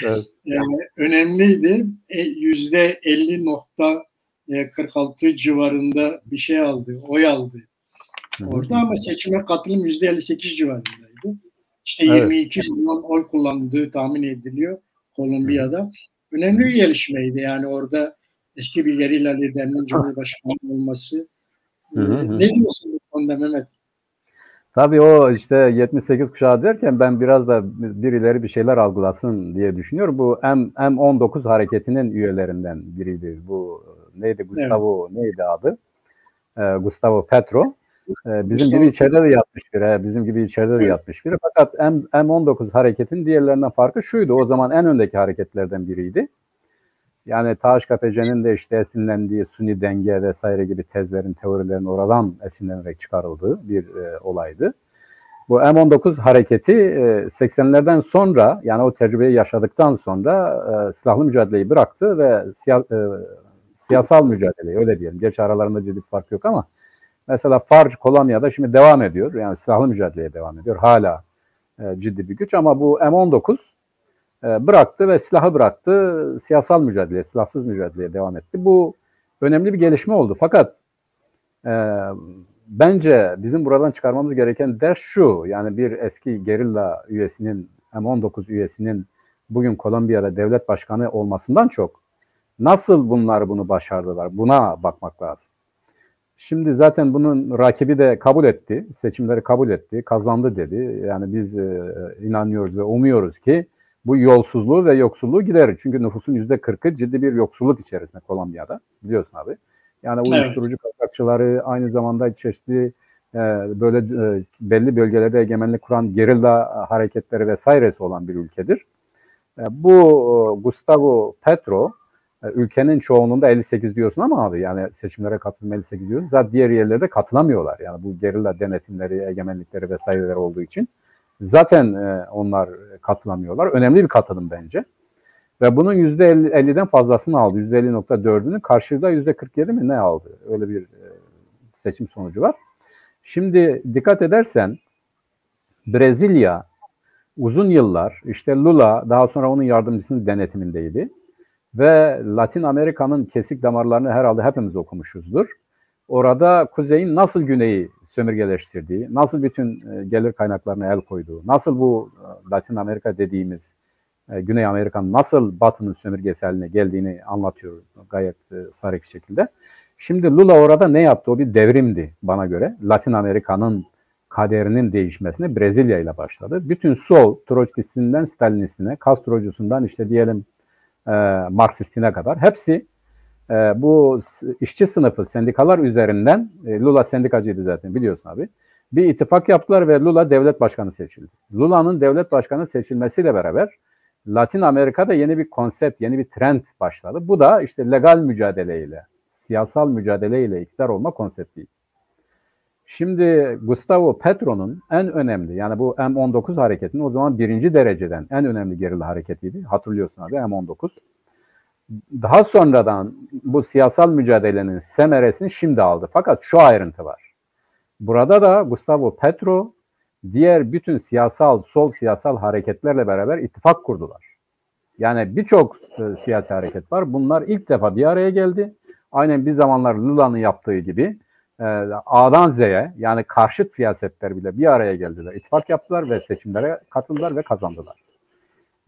evet. yani önemliydi. %50,46 civarında bir şey aldı, oy aldı Hı hı. orada, ama seçime katılım %58 civarındaydı. İşte Evet. 22 milyon oy kullandığı tahmin ediliyor Hı hı. Kolombiya'da. Önemli bir gelişmeydi yani orada eski bir gerilla liderinin Cumhurbaşkanı olması. Hı hı hı. Ne diyorsun bu konuda Mehmet? Tabii o işte 78 kuşağı derken ben biraz da birileri bir şeyler algılasın diye düşünüyorum. Bu M19 hareketinin üyelerinden biriydi. Bu neydi? Evet. Neydi adı? Gustavo Petro. Bizim gibi Mustafa içeride de yatmış biri. Bizim gibi içeride de yatmış biri. Fakat M19 hareketinin diğerlerinden farkı şuydu. O zaman en öndeki hareketlerden biriydi. Yani THKPC'nin de işte esinlendiği Suni denge vesaire gibi tezlerin, teorilerin oradan esinlenerek çıkarıldığı bir olaydı. Bu M19 hareketi 80'lerden sonra, yani o tecrübeyi yaşadıktan sonra silahlı mücadeleyi bıraktı ve siyasal mücadeleyi, öyle diyelim. Gerçi aralarında ciddi fark yok ama mesela FARC Kolombiya'da şimdi devam ediyor. Yani silahlı mücadeleye devam ediyor. Hala ciddi bir güç ama bu M19 bıraktı ve silahı bıraktı. Siyasal mücadeleye, silahsız mücadeleye devam etti. Bu önemli bir gelişme oldu. Fakat bence bizim buradan çıkarmamız gereken ders şu. Yani bir eski gerilla üyesinin, M19 üyesinin bugün Kolombiya'da devlet başkanı olmasından çok nasıl bunlar bunu başardılar? Buna bakmak lazım. Şimdi zaten bunun rakibi de kabul etti. Seçimleri kabul etti. Kazandı dedi. Yani biz inanıyoruz ve umuyoruz ki bu yolsuzluğu ve yoksulluğu giderir. Çünkü nüfusun %40'ı ciddi bir yoksulluk içerisinde Kolombiya'da. Biliyorsun abi. Yani evet. uyuşturucu kaçakçıları, aynı zamanda çeşitli böyle belli bölgelerde egemenlik kuran gerilla hareketleri vesairesi olan bir ülkedir. Bu Gustavo Petro ülkenin çoğunluğunda 58 diyorsun ama abi, yani seçimlere katılım 58 diyorsun. Zaten diğer yerlerde katılamıyorlar. Yani bu gerilla denetimleri, egemenlikleri vesaireler olduğu için zaten onlar katılamıyorlar. Önemli bir katılım bence. Ve bunun %50'den fazlasını aldı. %50,4'ünü, karşıda %47 mi ne aldı? Öyle bir seçim sonucu var. Şimdi dikkat edersen Brezilya uzun yıllar işte Lula, daha sonra onun yardımcısının denetimindeydi. Ve Latin Amerika'nın kesik damarlarını herhalde hepimiz okumuşuzdur. Orada kuzeyin nasıl güneyi sömürgeleştirdiği, nasıl bütün gelir kaynaklarına el koyduğu, nasıl bu Latin Amerika dediğimiz Güney Amerika'nın nasıl Batı'nın sömürgesi haline geldiğini anlatıyor gayet sarih şekilde. Şimdi Lula orada ne yaptı? O bir devrimdi bana göre. Latin Amerika'nın kaderinin değişmesine Brezilya ile başladı. Bütün sol, Troçkisinden Stalinistine, Castro'cusundan işte diyelim Marksistine kadar hepsi bu işçi sınıfı sendikalar üzerinden, Lula sendikacıydı zaten biliyorsun abi, bir ittifak yaptılar ve Lula devlet başkanı seçildi. Lula'nın devlet başkanı seçilmesiyle beraber Latin Amerika'da yeni bir konsept, yeni bir trend başladı. Bu da işte legal mücadeleyle, siyasal mücadeleyle iktidar olma konsepti. Şimdi Gustavo Petro'nun en önemli, yani bu M19 hareketinin o zaman birinci dereceden en önemli gerilla hareketiydi. Hatırlıyorsun abi, M19. Daha sonradan bu siyasal mücadelenin semeresini şimdi aldı. Fakat şu ayrıntı var. Burada da Gustavo Petro diğer bütün sol siyasal hareketlerle beraber ittifak kurdular. Yani birçok siyasi hareket var. Bunlar ilk defa bir araya geldi. Aynen bir zamanlar Lula'nın yaptığı gibi A'dan Z'ye, yani karşıt siyasetler bile bir araya geldiler. İttifak yaptılar ve seçimlere katıldılar ve kazandılar.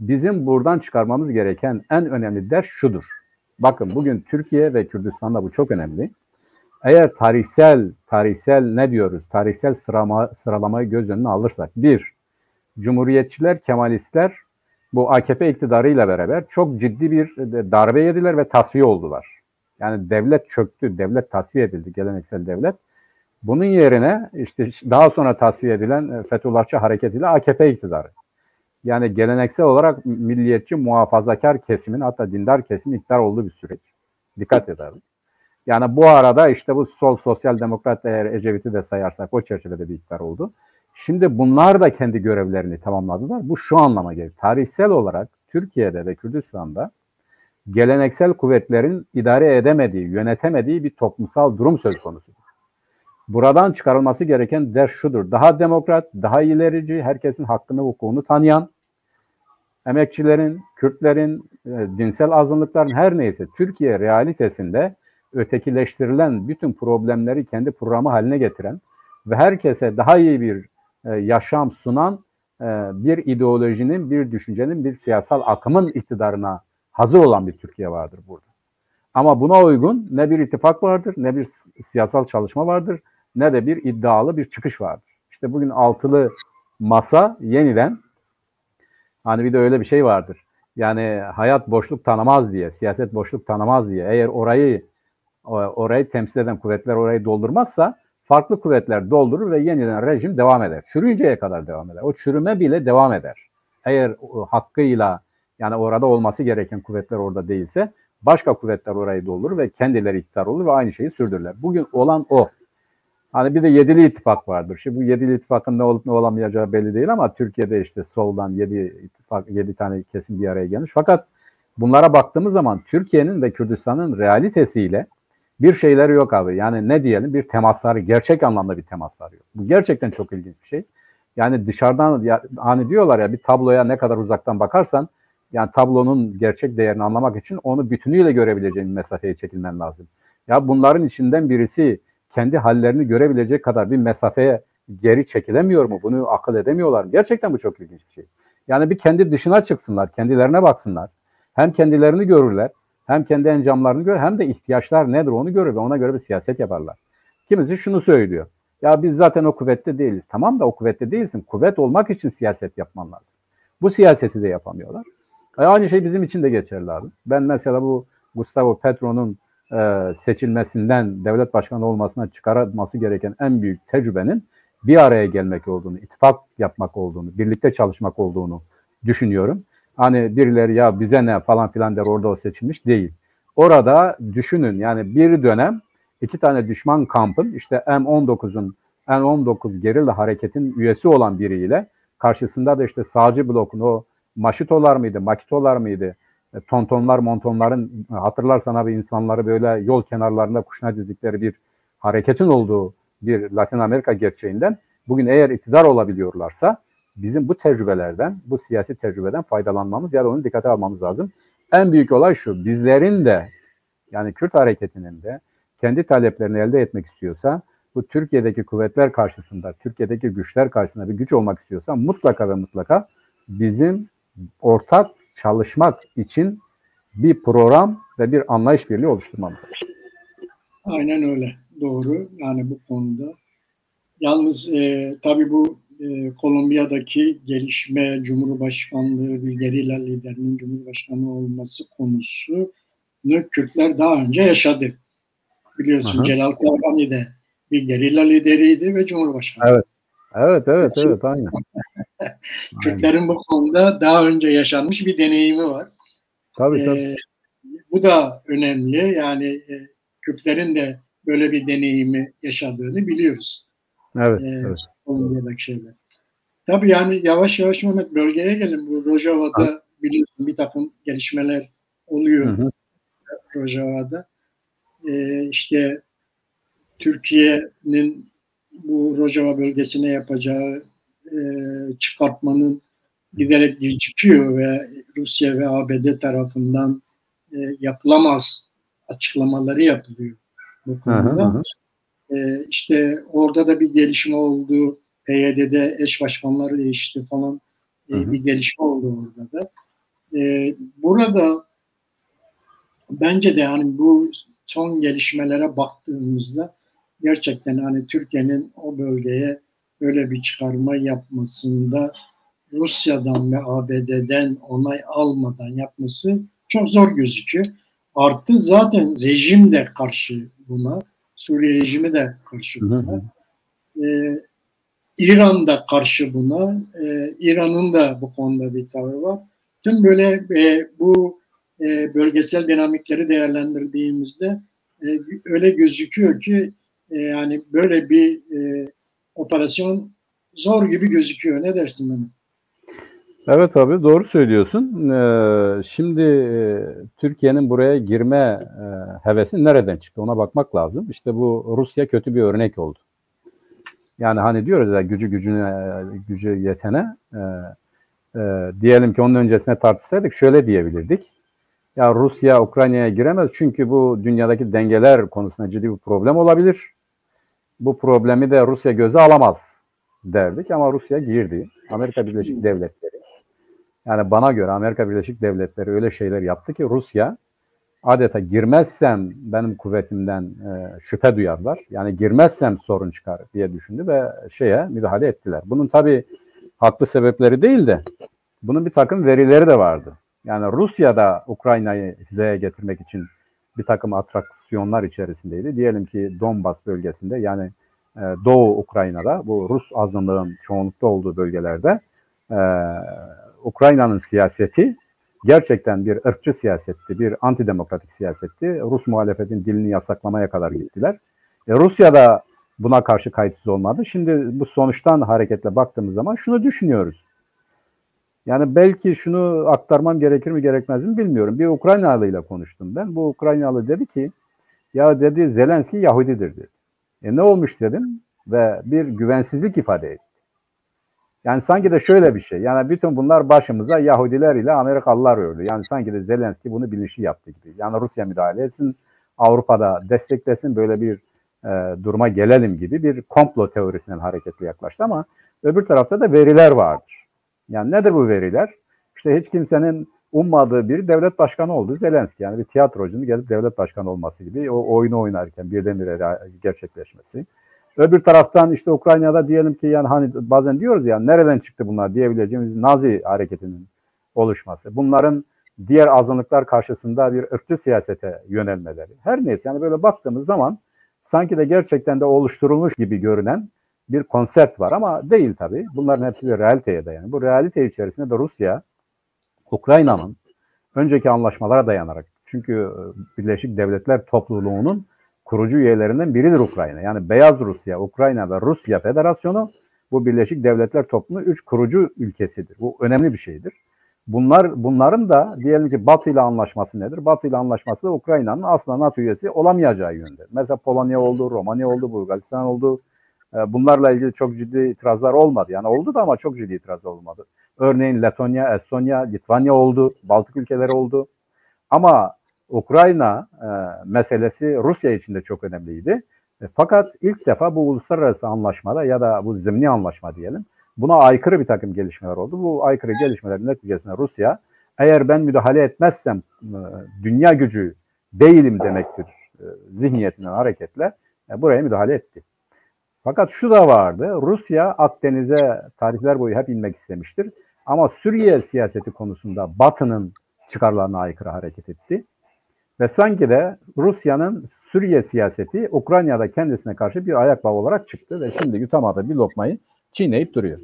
Bizim buradan çıkarmamız gereken en önemli ders şudur. Bakın bugün Türkiye ve Kürdistan'da bu çok önemli. Eğer tarihsel ne diyoruz? Tarihsel sıralamayı göz önüne alırsak. Bir, Cumhuriyetçiler, Kemalistler bu AKP iktidarıyla beraber çok ciddi bir darbe yediler ve tasfiye oldular. Yani devlet çöktü, devlet tasfiye edildi, geleneksel devlet. Bunun yerine işte daha sonra tasfiye edilen Fethullahçı hareketiyle AKP iktidarı. Yani geleneksel olarak milliyetçi, muhafazakar kesimin, hatta dindar kesimin iktidar olduğu bir süreç. Dikkat edelim. Yani bu arada işte bu sol sosyal demokrat, eğer Ecevit'i de sayarsak o çerçevede bir iktidar oldu. Şimdi bunlar da kendi görevlerini tamamladılar. Bu şu anlama gelir. Tarihsel olarak Türkiye'de ve Kürdistan'da geleneksel kuvvetlerin idare edemediği, yönetemediği bir toplumsal durum söz konusudur. Buradan çıkarılması gereken ders şudur: daha demokrat, daha ilerici, herkesin hakkını, hukukunu tanıyan, emekçilerin, Kürtlerin, dinsel azınlıkların, her neyse Türkiye realitesinde ötekileştirilen bütün problemleri kendi programı haline getiren ve herkese daha iyi bir yaşam sunan bir ideolojinin, bir düşüncenin, bir siyasal akımın iktidarına hazır olan bir Türkiye vardır burada. Ama buna uygun ne bir ittifak vardır, ne bir siyasal çalışma vardır, ne de bir iddialı bir çıkış vardır. İşte bugün altılı masa yeniden, hani bir de öyle bir şey vardır. Yani hayat boşluk tanımaz diye, siyaset boşluk tanımaz diye. Eğer orayı temsil eden kuvvetler orayı doldurmazsa farklı kuvvetler doldurur ve yeniden rejim devam eder. Çürüyünceye kadar devam eder. O çürüme bile devam eder. Eğer hakkıyla, yani orada olması gereken kuvvetler orada değilse başka kuvvetler orayı doldurur ve kendileri iktidar olur ve aynı şeyi sürdürürler. Bugün olan o. Hani bir de yedili ittifak vardır. Şimdi bu yedili ittifakın ne olup ne olamayacağı belli değil ama Türkiye'de işte soldan 7 tane kesim bir araya gelmiş. Fakat bunlara baktığımız zaman Türkiye'nin ve Kürdistan'ın realitesiyle bir şeyleri yok abi. Yani ne diyelim, bir temasları, gerçek anlamda bir temasları yok. Bu gerçekten çok ilginç bir şey. Yani dışarıdan hani diyorlar ya, bir tabloya ne kadar uzaktan bakarsan, yani tablonun gerçek değerini anlamak için onu bütünüyle görebileceğin mesafeye çekilmen lazım. Ya bunların içinden birisi kendi hallerini görebilecek kadar bir mesafeye geri çekilemiyor mu? Bunu akıl edemiyorlar. Gerçekten bu çok ilginç bir şey. Yani bir kendi dışına çıksınlar, kendilerine baksınlar. Hem kendilerini görürler, hem kendi encamlarını görür, hem de ihtiyaçlar nedir onu görür ve ona göre bir siyaset yaparlar. Kimisi şunu söylüyor: ya biz zaten o kuvvette değiliz. Tamam da o kuvvette değilsin. Kuvvet olmak için siyaset yapman lazım. Bu siyaseti de yapamıyorlar. Aynı şey bizim için de geçerli abi. Ben mesela bu Gustavo Petro'nun seçilmesinden, devlet başkanı olmasına çıkarılması gereken en büyük tecrübenin bir araya gelmek olduğunu, ittifak yapmak olduğunu, birlikte çalışmak olduğunu düşünüyorum. Hani birileri ya bize ne falan filan der, orada o seçilmiş değil. Orada düşünün, yani bir dönem 2 tane düşman kampın, işte M19 gerilla hareketin üyesi olan biriyle, karşısında da işte sağcı blokun o maşitolar mıydı, makitolar mıydı, tontonlar, montonların, hatırlarsan abi, insanları böyle yol kenarlarında kuşuna dizdikleri bir hareketin olduğu bir Latin Amerika gerçeğinden bugün eğer iktidar olabiliyorlarsa bizim bu tecrübelerden, bu siyasi tecrübeden faydalanmamız ya da onu dikkate almamız lazım. En büyük olay şu: bizlerin de, yani Kürt hareketinin de kendi taleplerini elde etmek istiyorsa, bu Türkiye'deki kuvvetler karşısında, Türkiye'deki güçler karşısında bir güç olmak istiyorsa mutlaka ve mutlaka bizim ortak çalışmak için bir program ve bir anlayış birliği oluşturmamız lazım. Aynen öyle. Doğru. Yani bu konuda. Yalnız tabii bu Kolombiya'daki gelişme, Cumhurbaşkanlığı, bir gerilla liderinin Cumhurbaşkanı olması konusunu Kürtler daha önce yaşadı. Biliyorsun, Aha. Celal Kayyari de bir gerilla lideriydi ve Cumhurbaşkanı. Evet, aynen. Kürtlerin bu konuda daha önce yaşanmış bir deneyimi var. Tabii. Bu da önemli. Yani Kürtlerin de böyle bir deneyimi yaşadığını biliyoruz. Evet. Kolombiya'daki şeyler. Tabii yani yavaş yavaş Mehmet, bölgeye gelin. Bu Rojava'da biliyorsun bir takım gelişmeler oluyor. Rojava'da. İşte Türkiye'nin bu Rojava bölgesine yapacağı çıkartmanın giderek gecikiyor ve Rusya ve ABD tarafından yapılamaz açıklamaları yapılıyor bu konuda. İşte orada da bir gelişme oldu. PYD'de eş başkanları değişti falan. Bir gelişme oldu orada da. Burada bence de hani bu son gelişmelere baktığımızda gerçekten hani Türkiye'nin o bölgeye böyle bir çıkarma yapmasında Rusya'dan ve ABD'den onay almadan yapması çok zor gözüküyor. Artı zaten rejim de karşı buna. Suriye rejimi de karşı Hı buna. İran da karşı buna. İran'ın da bu konuda bir tavrı var. Tüm böyle bu bölgesel dinamikleri değerlendirdiğimizde öyle gözüküyor ki yani böyle bir operasyon zor gibi gözüküyor. Ne dersin bana? Evet abi, doğru söylüyorsun. Şimdi Türkiye'nin buraya girme hevesi nereden çıktı ona bakmak lazım. İşte bu Rusya kötü bir örnek oldu. Yani hani diyoruz ya gücü yetene diyelim ki onun öncesine tartışsaydık şöyle diyebilirdik. Ya Rusya Ukrayna'ya giremez çünkü bu dünyadaki dengeler konusunda ciddi bir problem olabilir. Bu problemi de Rusya göze alamaz derdik ama Rusya girdi. Amerika Birleşik Devletleri, yani bana göre Amerika Birleşik Devletleri öyle şeyler yaptı ki Rusya adeta girmezsem benim kuvvetimden şüphe duyarlar. Yani girmezsem sorun çıkar diye düşündü ve müdahale ettiler. Bunun tabii haklı sebepleri değil de bunun bir takım verileri de vardı. Yani Rusya da Ukrayna'yı hizaya getirmek için bir takım atraksiyonlar içerisindeydi. Diyelim ki Donbas bölgesinde, yani Doğu Ukrayna'da, bu Rus azınlığın çoğunlukta olduğu bölgelerde Ukrayna'nın siyaseti gerçekten bir ırkçı siyasetti, bir antidemokratik siyasetti. Rus muhalefetin dilini yasaklamaya kadar gittiler. Rusya da buna karşı kayıtsız olmadı. Şimdi bu sonuçtan hareketle baktığımız zaman şunu düşünüyoruz. Yani belki şunu aktarmam gerekir mi gerekmez mi bilmiyorum. Bir Ukraynalı ile konuştum ben. Bu Ukraynalı dedi ki, ya dedi Zelenski Yahudidir dedi. Ne olmuş dedim ve bir güvensizlik ifade etti. Yani sanki de şöyle bir şey. Yani bütün bunlar başımıza Yahudiler ile Amerikalılar ördü. Yani sanki de Zelenski bunu bilinçli yaptı gibi. Yani Rusya müdahale etsin, Avrupa'da desteklesin, böyle bir duruma gelelim gibi bir komplo teorisinden hareketli yaklaştı ama öbür tarafta da veriler vardır. Yani nedir bu veriler? İşte hiç kimsenin ummadığı bir devlet başkanı oldu Zelenski. Yani bir tiyatrocunun gelip devlet başkanı olması gibi, o oyunu oynarken birdenbire gerçekleşmesi. Öbür taraftan işte Ukrayna'da diyelim ki, yani hani bazen diyoruz ya, nereden çıktı bunlar diyebileceğimiz Nazi hareketinin oluşması. Bunların diğer azınlıklar karşısında bir ırkçı siyasete yönelmeleri. Her neyse, yani böyle baktığımız zaman sanki de gerçekten de oluşturulmuş gibi görünen bir konsept var ama değil tabii. Bunların hepsi bir realiteye dayanıyor. Bu realite içerisinde de Rusya, Ukrayna'nın önceki anlaşmalara dayanarak, çünkü Birleşik Devletler Topluluğu'nun kurucu üyelerinden biridir Ukrayna. Yani Beyaz Rusya, Ukrayna ve Rusya Federasyonu bu Birleşik Devletler Topluluğu'nun 3 kurucu ülkesidir. Bu önemli bir şeydir. Bunların da diyelim ki Batı ile anlaşması nedir? Batı ile anlaşması da Ukrayna'nın asla NATO üyesi olamayacağı yönde. Mesela Polonya oldu, Romanya oldu, Bulgaristan oldu. Bunlarla ilgili çok ciddi itirazlar olmadı. Yani oldu da ama çok ciddi itiraz olmadı. Örneğin Letonya, Estonya, Litvanya oldu, Baltık ülkeleri oldu. Ama Ukrayna meselesi Rusya için de çok önemliydi. Fakat ilk defa bu uluslararası anlaşmada ya da bu zimni anlaşma diyelim, buna aykırı bir takım gelişmeler oldu. Bu aykırı gelişmelerin neticesinde Rusya, eğer ben müdahale etmezsem dünya gücü değilim demektir zihniyetinden hareketle buraya müdahale etti. Fakat şu da vardı, Rusya Akdeniz'e tarihler boyu hep inmek istemiştir. Ama Suriye siyaseti konusunda Batı'nın çıkarlarına aykırı hareket etti. Ve sanki de Rusya'nın Suriye siyaseti Ukrayna'da kendisine karşı bir ayak bağı olarak çıktı ve şimdi yutamadığı bir lokmayı çiğneyip duruyor.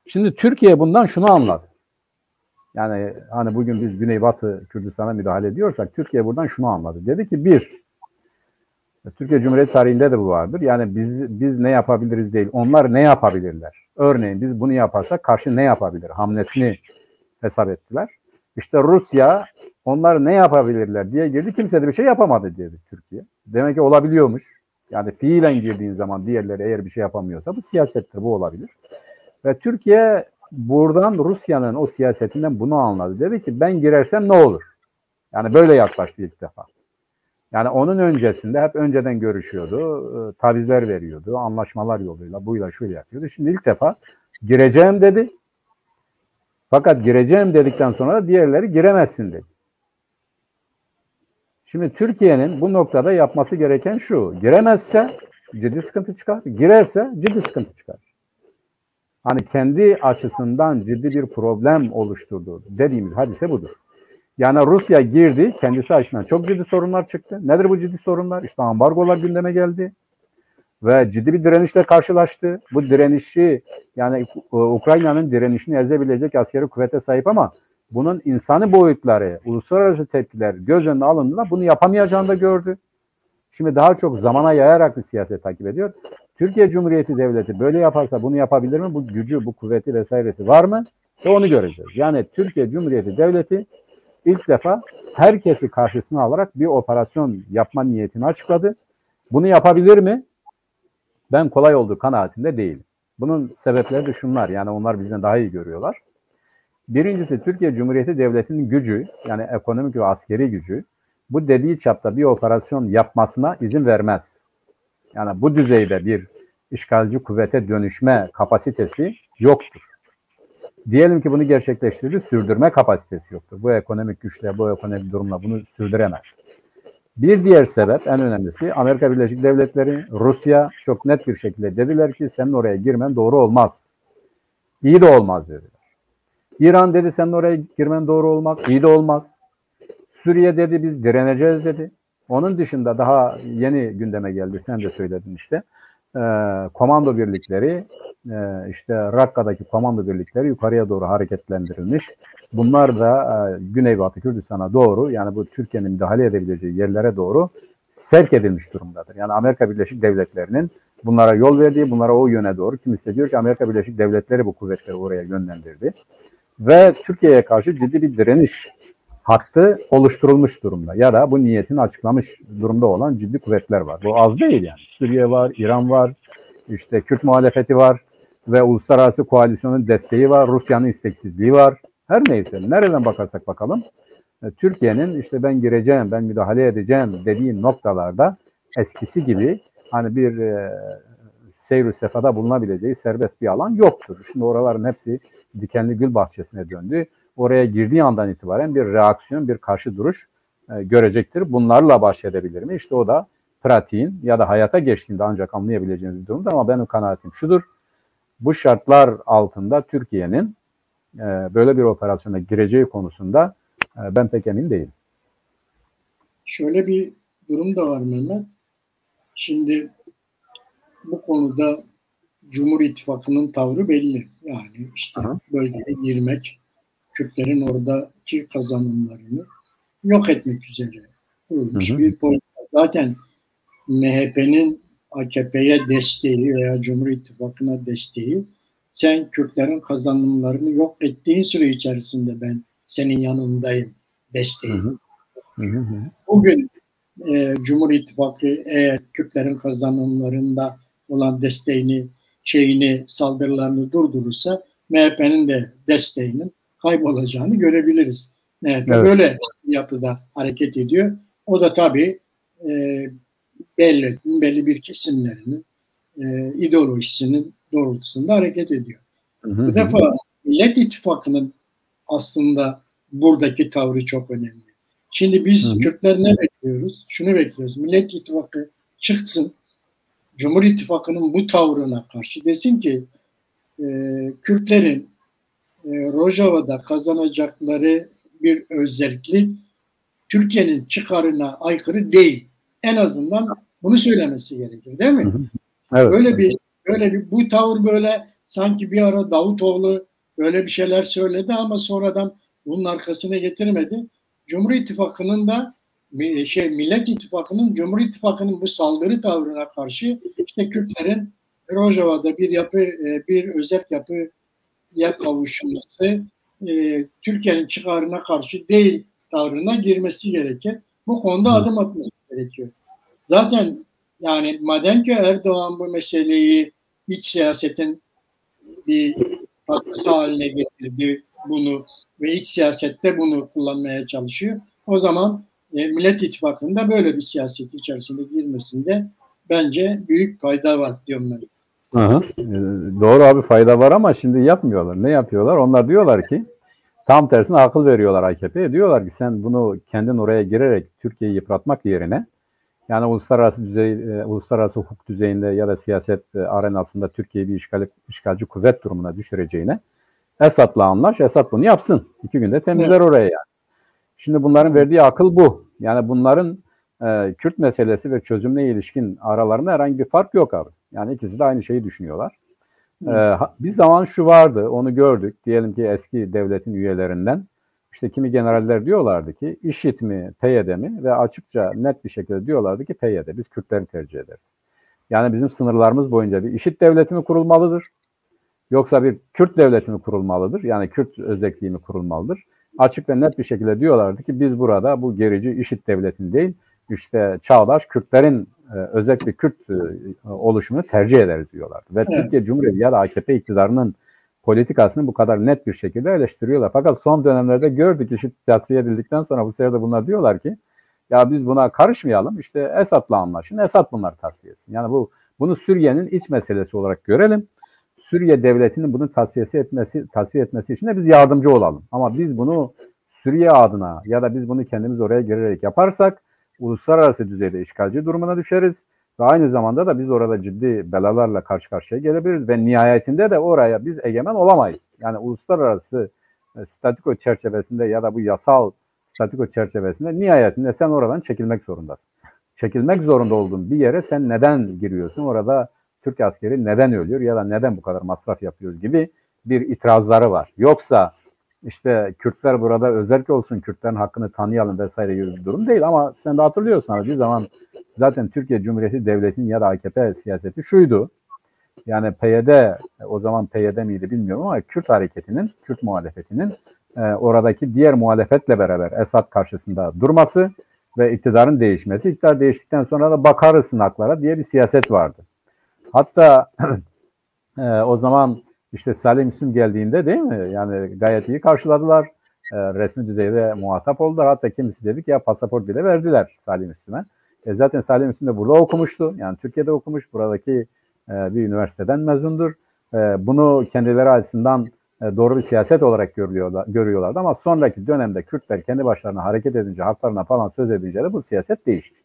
Şimdi Türkiye bundan şunu anladı. Yani hani bugün biz Güneybatı Kürdistan'a müdahale ediyorsak Türkiye buradan şunu anladı. Dedi ki Türkiye Cumhuriyeti tarihinde de bu vardır. Yani biz ne yapabiliriz değil, onlar ne yapabilirler? Örneğin biz bunu yaparsak karşı ne yapabilir? Hamlesini hesap ettiler. İşte Rusya onlar ne yapabilirler diye girdi. Kimse de bir şey yapamadı dedi Türkiye. Demek ki olabiliyormuş. Yani fiilen girdiğin zaman diğerleri eğer bir şey yapamıyorsa bu siyasettir, bu olabilir. Ve Türkiye buradan Rusya'nın o siyasetinden bunu anladı. Dedi ki ben girersem ne olur? Yani böyle yaklaştı ilk defa. Yani onun öncesinde hep önceden görüşüyordu, tavizler veriyordu, anlaşmalar yoluyla, buyla şöyle yapıyordu. Şimdi ilk defa gireceğim dedi. Fakat gireceğim dedikten sonra da diğerleri giremezsin dedi. Şimdi Türkiye'nin bu noktada yapması gereken şu: giremezse ciddi sıkıntı çıkar, girerse ciddi sıkıntı çıkar. Hani kendi açısından ciddi bir problem oluşturdu dediğimiz hadise budur. Yani Rusya girdi, kendisi açısından çok ciddi sorunlar çıktı. Nedir bu ciddi sorunlar? İşte ambargolar gündeme geldi ve ciddi bir direnişle karşılaştı. Bu direnişi, yani Ukrayna'nın direnişini ezebilecek askeri kuvvete sahip ama bunun insani boyutları, uluslararası tepkiler göz önüne alındığında bunu yapamayacağını da gördü. Şimdi daha çok zamana yayarak bir siyaset takip ediyor. Türkiye Cumhuriyeti Devleti böyle yaparsa bunu yapabilir mi? Bu gücü, bu kuvveti vesairesi var mı? Ve onu göreceğiz. Yani Türkiye Cumhuriyeti Devleti ilk defa herkesi karşısına alarak bir operasyon yapma niyetini açıkladı. Bunu yapabilir mi? Ben kolay olduğu kanaatinde değilim. Bunun sebepleri de şunlar. Yani onlar bizden daha iyi görüyorlar. Birincisi, Türkiye Cumhuriyeti Devleti'nin gücü, yani ekonomik ve askeri gücü, bu dediği çapta bir operasyon yapmasına izin vermez. Yani bu düzeyde bir işgalci kuvvete dönüşme kapasitesi yoktur. Diyelim ki bunu gerçekleştirdi, sürdürme kapasitesi yoktur. Bu ekonomik güçle, bu ekonomik durumla bunu sürdüremez. Bir diğer sebep, en önemlisi, Amerika Birleşik Devletleri, Rusya çok net bir şekilde dediler ki senin oraya girmen doğru olmaz. İyi de olmaz dediler. İran dedi senin oraya girmen doğru olmaz, iyi de olmaz. Suriye dedi biz direneceğiz dedi. Onun dışında daha yeni gündeme geldi, sen de söyledin işte. Komando birlikleri, işte Rakka'daki komando birlikleri yukarıya doğru hareketlendirilmiş. Bunlar da Güneybatı Kürdistan'a doğru, yani bu Türkiye'nin müdahale edebileceği yerlere doğru sevk edilmiş durumdadır. Yani Amerika Birleşik Devletleri'nin bunlara yol verdiği, bunlara o yöne doğru, kimisi diyor ki Amerika Birleşik Devletleri bu kuvvetleri oraya yönlendirdi. Ve Türkiye'ye karşı ciddi bir direniş hattı oluşturulmuş durumda. Ya da bu niyetini açıklamış durumda olan ciddi kuvvetler var. Bu az değil yani. Suriye var, İran var, işte Kürt muhalefeti var ve uluslararası koalisyonun desteği var, Rusya'nın isteksizliği var. Her neyse, nereden bakarsak bakalım, Türkiye'nin işte ben gireceğim, ben müdahale edeceğim dediği noktalarda eskisi gibi hani bir seyr-ü sefada bulunabileceği serbest bir alan yoktur. Şimdi oraların hepsi dikenli gül bahçesine döndü. Oraya girdiği andan itibaren bir reaksiyon, bir karşı duruş görecektir. Bunlarla baş edebilir mi? İşte o da pratiğin ya da hayata geçtiğinde ancak anlayabileceğiniz bir durumdur. Ama benim kanaatim şudur. Bu şartlar altında Türkiye'nin böyle bir operasyona gireceği konusunda ben pek emin değilim. Şöyle bir durum da var Mehmet. Şimdi bu konuda Cumhur İttifakı'nın tavrı belli. Yani işte bölgeye girmek, Kürtlerin oradaki kazanımlarını yok etmek üzere kurulmuş bir politika. Zaten MHP'nin AKP'ye desteği veya Cumhur İttifakı'na desteği, sen Kürtlerin kazanımlarını yok ettiğin süre içerisinde ben senin yanındayım desteği. Bugün Cumhur İttifakı eğer Kürtlerin kazanımlarında olan desteğini, saldırılarını durdurursa MHP'nin de desteğinin kaybolacağını görebiliriz. MHP böyle yapıda hareket ediyor. O da tabii belli bir kesimlerinin ideolojisinin doğrultusunda hareket ediyor. Bu defa Millet İttifakı'nın aslında buradaki tavrı çok önemli. Şimdi biz Kürtler ne bekliyoruz? Şunu bekliyoruz. Millet İttifakı çıksın, Cumhur İttifakı'nın bu tavrına karşı desin ki Kürtlerin Rojava'da kazanacakları bir özellik Türkiye'nin çıkarına aykırı değil. En azından bunu söylemesi gerekir, değil mi? Evet. Böyle bir bu tavır böyle sanki bir ara Davutoğlu böyle bir şeyler söyledi ama sonradan bunun arkasına getirmedi. Cumhur İttifakı'nın da Millet İttifakı'nın Cumhur İttifakı'nın bu saldırı tavrına karşı işte Kürtlerin Rojava'da bir özerk yapıya kavuşması Türkiye'nin çıkarına karşı değil tavrına girmesi gerekir. Bu konuda adım atması gerekiyor. Zaten yani madem ki Erdoğan bu meseleyi iç siyasetin bir parçası haline getirdi bunu ve iç siyasette bunu kullanmaya çalışıyor. O zaman Millet İttifakı'nda böyle bir siyaset içerisinde girmesinde bence büyük fayda var diyorum ben. Doğru abi, fayda var ama şimdi yapmıyorlar. Ne yapıyorlar? Onlar diyorlar ki tam tersine akıl veriyorlar AKP'ye. Diyorlar ki sen bunu kendin oraya girerek Türkiye'yi yıpratmak yerine yani uluslararası hukuk düzeyinde ya da siyaset arenasında Türkiye'yi bir işgalci kuvvet durumuna düşüreceğine Esad'la anlaş. Esad bunu yapsın. 2 günde temizler oraya yani. Şimdi bunların verdiği akıl bu. Yani bunların Kürt meselesi ve çözümüne ilişkin aralarında herhangi bir fark yok abi. Yani ikisi de aynı şeyi düşünüyorlar. Bir zaman şu vardı, onu gördük. Diyelim ki eski devletin üyelerinden işte kimi generaller diyorlardı ki IŞİD mi, PYD mi ve açıkça net bir şekilde diyorlardı ki PYD, biz Kürtleri tercih ederiz. Yani bizim sınırlarımız boyunca bir IŞİD devleti mi kurulmalıdır? Yoksa bir Kürt devleti mi kurulmalıdır? Yani Kürt özelliği mi kurulmalıdır? Açık ve net bir şekilde diyorlardı ki biz burada bu gerici IŞİD devletini değil, işte çağdaş Kürtlerin özellikle Kürt oluşumunu tercih ederiz diyorlardı. Ve evet, Türkiye Cumhuriyeti ya da AKP iktidarının politikasını bu kadar net bir şekilde eleştiriyorlar. Fakat son dönemlerde gördük, IŞİD tasfiye edildikten sonra bu sefer de bunlar diyorlar ki ya biz buna karışmayalım, işte Esad'la anlaşın, Esad bunları tasfiye etsin. Yani bunu Suriye'nin iç meselesi olarak görelim. Suriye devletinin bunu tasfiye etmesi için de biz yardımcı olalım. Ama biz bunu Suriye adına ya da biz bunu kendimiz oraya girerek yaparsak uluslararası düzeyde işgalci durumuna düşeriz. Ve aynı zamanda da biz orada ciddi belalarla karşı karşıya gelebiliriz. Ve nihayetinde de oraya biz egemen olamayız. Yani uluslararası statiko çerçevesinde ya da bu yasal statiko çerçevesinde nihayetinde sen oradan çekilmek zorundasın. Çekilmek zorunda olduğun bir yere sen neden giriyorsun? Orada Türk askeri neden ölüyor ya da neden bu kadar masraf yapıyoruz gibi bir itirazları var. Yoksa işte Kürtler burada özerk olsun, Kürtlerin hakkını tanıyalım vesaire gibi bir durum değil. Ama sen de hatırlıyorsan bir zaman zaten Türkiye Cumhuriyeti Devleti'nin ya da AKP siyaseti şuydu. Yani PYD, o zaman PYD miydi bilmiyorum ama Kürt hareketinin, Kürt muhalefetinin oradaki diğer muhalefetle beraber Esad karşısında durması ve iktidarın değişmesi. İktidar değiştikten sonra da bakarız sınaklara diye bir siyaset vardı. Hatta o zaman işte Salih Müslim geldiğinde değil mi? Yani gayet iyi karşıladılar. Resmi düzeyde muhatap oldular. Hatta kimisi dedi ki ya pasaport bile verdiler Salih Müslim'e. Zaten Salih Müslim de burada okumuştu. Yani Türkiye'de okumuş. Buradaki bir üniversiteden mezundur. Bunu kendileri açısından doğru bir siyaset olarak görüyorlardı. Ama sonraki dönemde Kürtler kendi başlarına hareket edince, haklarına falan söz edince de bu siyaset değişti.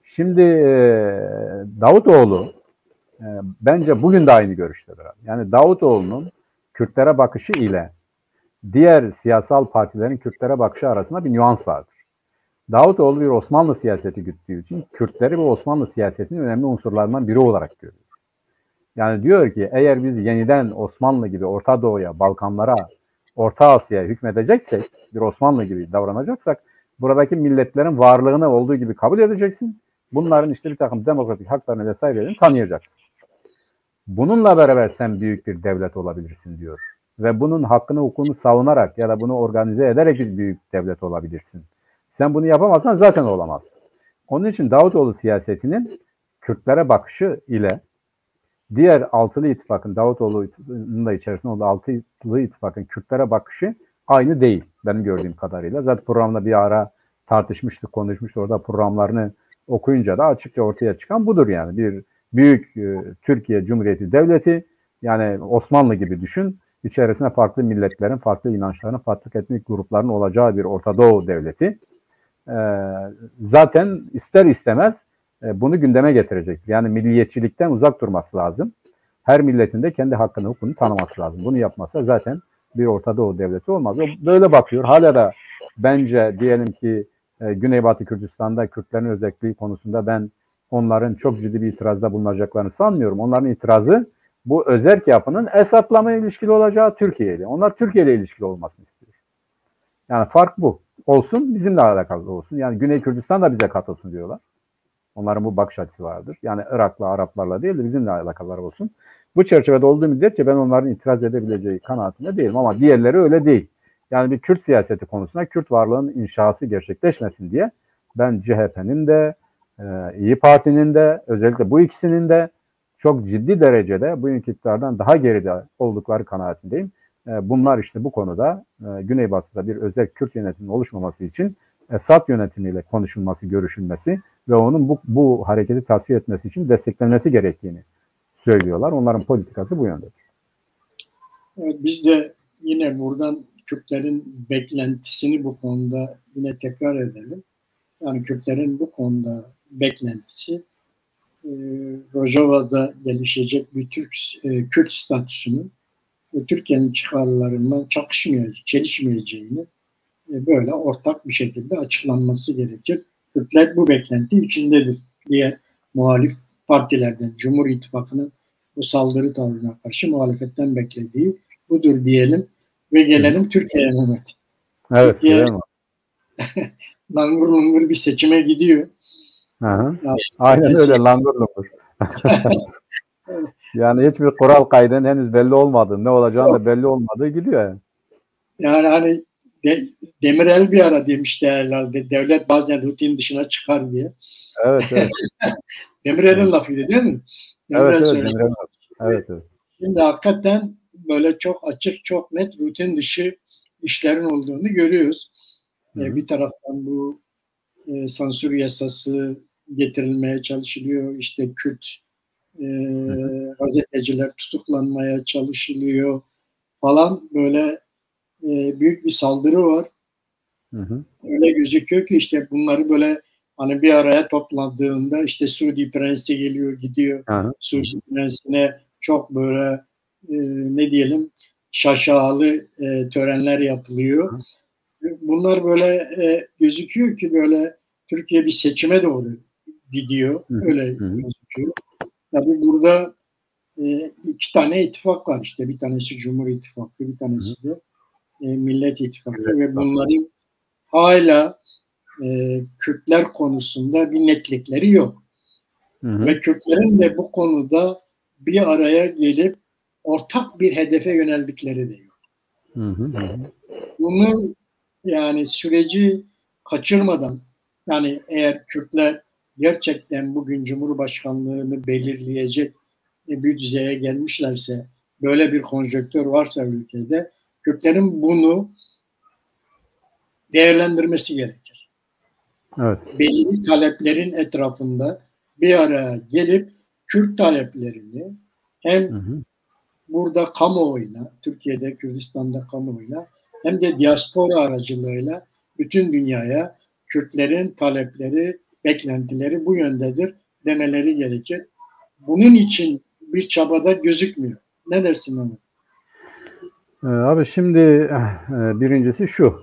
Şimdi Davutoğlu bence bugün de aynı görüştedir. Yani Davutoğlu'nun Kürtlere bakışı ile diğer siyasal partilerin Kürtlere bakışı arasında bir nüans vardır. Davutoğlu bir Osmanlı siyaseti güttüğü için Kürtleri bu Osmanlı siyasetinin önemli unsurlarından biri olarak görüyor. Yani diyor ki eğer biz yeniden Osmanlı gibi Orta Doğu'ya, Balkanlara, Orta Asya'ya hükmedeceksek, bir Osmanlı gibi davranacaksak buradaki milletlerin varlığını olduğu gibi kabul edeceksin. Bunların işte bir takım demokratik haklarını vesairelerini tanıyacaksın. Bununla beraber sen büyük bir devlet olabilirsin diyor. Ve bunun hakkını, hukukunu savunarak ya da bunu organize ederek bir büyük devlet olabilirsin. Sen bunu yapamazsan zaten olamazsın. Onun için Davutoğlu siyasetinin Kürtlere bakışı ile diğer Altılı İttifak'ın, Davutoğlu'nun da içerisinde olduğu Altılı İttifak'ın Kürtlere bakışı aynı değil benim gördüğüm kadarıyla. Zaten programda bir ara tartışmıştık, konuşmuştuk. Orada programlarını okuyunca da açıkça ortaya çıkan budur yani. Bir büyük Türkiye Cumhuriyeti Devleti, yani Osmanlı gibi düşün. İçerisinde farklı milletlerin, farklı inançların, farklı etnik grupların olacağı bir Orta Doğu devleti. Zaten ister istemez bunu gündeme getirecektir. Yani milliyetçilikten uzak durması lazım. Her milletin de kendi hakkını, hukukunu tanıması lazım. Bunu yapmazsa zaten bir Orta Doğu devleti olmaz. Böyle bakıyor. Hala da bence diyelim ki Güneybatı Kürdistan'da Kürtlerin özelliği konusunda ben onların çok ciddi bir itirazda bulunacaklarını sanmıyorum. Onların itirazı bu özerk yapının Esad'la mı ilişkili olacağı, Türkiye ile. Onlar Türkiye ile ilişkili olmasını istiyor. Yani fark bu. Olsun, bizimle alakalı olsun. Yani Güney Kürdistan da bize katılsın diyorlar. Onların bu bakış açısı vardır. Yani Irak'la, Araplarla değil de bizimle alakaları olsun. Bu çerçevede olduğu müddetçe ben onların itiraz edebileceği kanaatinde değilim. Ama diğerleri öyle değil. Yani bir Kürt siyaseti konusunda Kürt varlığının inşası gerçekleşmesin diye ben CHP'nin de, İYİ Parti'nin de, özellikle bu ikisinin de çok ciddi derecede bu iktidardan daha geride oldukları kanaatindeyim. Bunlar işte bu konuda Güneybatı'da bir özel Kürt yönetiminin oluşmaması için Esad yönetimiyle konuşulması, görüşülmesi ve onun bu hareketi tasfiye etmesi için desteklenmesi gerektiğini söylüyorlar. Onların politikası bu yöndedir. Evet, biz de yine buradan Kürtlerin beklentisini bu konuda yine tekrar edelim. Yani Kürtlerin bu konuda beklentisi Rojava'da gelişecek bir Kürt statüsünün ve Türkiye'nin çıkarlarından çelişmeyeceğini böyle ortak bir şekilde açıklanması gerekir. Kürtler bu beklenti içindedir diye muhalif partilerden, Cumhur İttifakı'nın bu saldırı tavrına karşı muhalefetten beklediği budur diyelim ve gelelim Türkiye'ye Mehmet. Evet, Türkiye langur lungur bir seçime gidiyor. Yani, aynen öyle, langur lungur. Yani hiçbir kural kaydının henüz belli olmadığı, ne olacağını da belli olmadığı gidiyor yani. Yani hani Demirel bir ara demişti herhalde, devlet bazen rutin dışına çıkar diye. Evet. Demirel'in lafıydı değil mi? Evet, Demirel'in lafı. Evet. Şimdi hakikaten böyle çok açık, çok net rutin dışı işlerin olduğunu görüyoruz. Bir taraftan bu sansür yasası getirilmeye çalışılıyor. İşte Kürt gazeteciler tutuklanmaya çalışılıyor falan, böyle büyük bir saldırı var. Öyle gözüküyor ki işte bunları böyle hani bir araya topladığında işte Suudi Prensi geliyor gidiyor. Suudi Prensi'ne çok böyle ne diyelim şaşalı törenler yapılıyor. Bunlar böyle gözüküyor ki böyle Türkiye bir seçime doğru gidiyor. Öyle gözüküyor. Tabii burada iki tane ittifak var işte. Bir tanesi Cumhur İttifakı, bir tanesi de Millet İttifakı ve bunların hala Kürtler konusunda bir netlikleri yok. Ve Kürtlerin de bu konuda bir araya gelip ortak bir hedefe yöneldikleri de yok. Bunu yani süreci kaçırmadan, yani eğer Kürtler gerçekten bugün Cumhurbaşkanlığını belirleyecek bir düzeye gelmişlerse, böyle bir konjonktür varsa ülkede, Kürtlerin bunu değerlendirmesi gerekir. Evet. Belli taleplerin etrafında bir araya gelip Kürt taleplerini hem burada kamuoyuna, Türkiye'de, Kürdistan'da kamuoyuna, hem de diaspora aracılığıyla bütün dünyaya Kürtlerin talepleri, beklentileri bu yöndedir demeleri gerekir. Bunun için bir çabada gözükmüyor. Ne dersin Ömer? Abi şimdi birincisi şu,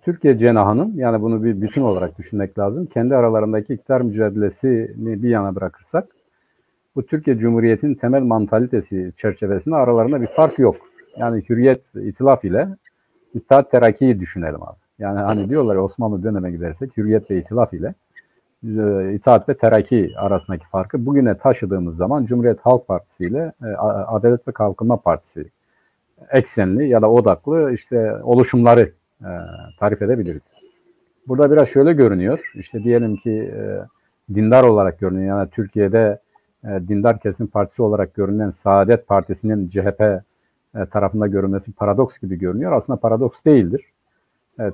Türkiye cenahının, yani bunu bir bütün olarak düşünmek lazım. Kendi aralarındaki iktidar mücadelesini bir yana bırakırsak, bu Türkiye Cumhuriyeti'nin temel mantalitesi çerçevesinde aralarında bir fark yok. Yani hürriyet, itilaf ile İttihat Terakki'yi düşünelim abi. Yani hani diyorlar ya, Osmanlı döneme gidersek hürriyet ve itilaf ile İttihat ve Terakki arasındaki farkı bugüne taşıdığımız zaman Cumhuriyet Halk Partisi ile Adalet ve Kalkınma Partisi eksenli ya da odaklı işte oluşumları tarif edebiliriz. Burada biraz şöyle görünüyor. İşte diyelim ki dindar olarak görünüyor. Yani Türkiye'de dindar kesim partisi olarak görünen Saadet Partisi'nin CHP tarafında görünmesi paradoks gibi görünüyor. Aslında paradoks değildir.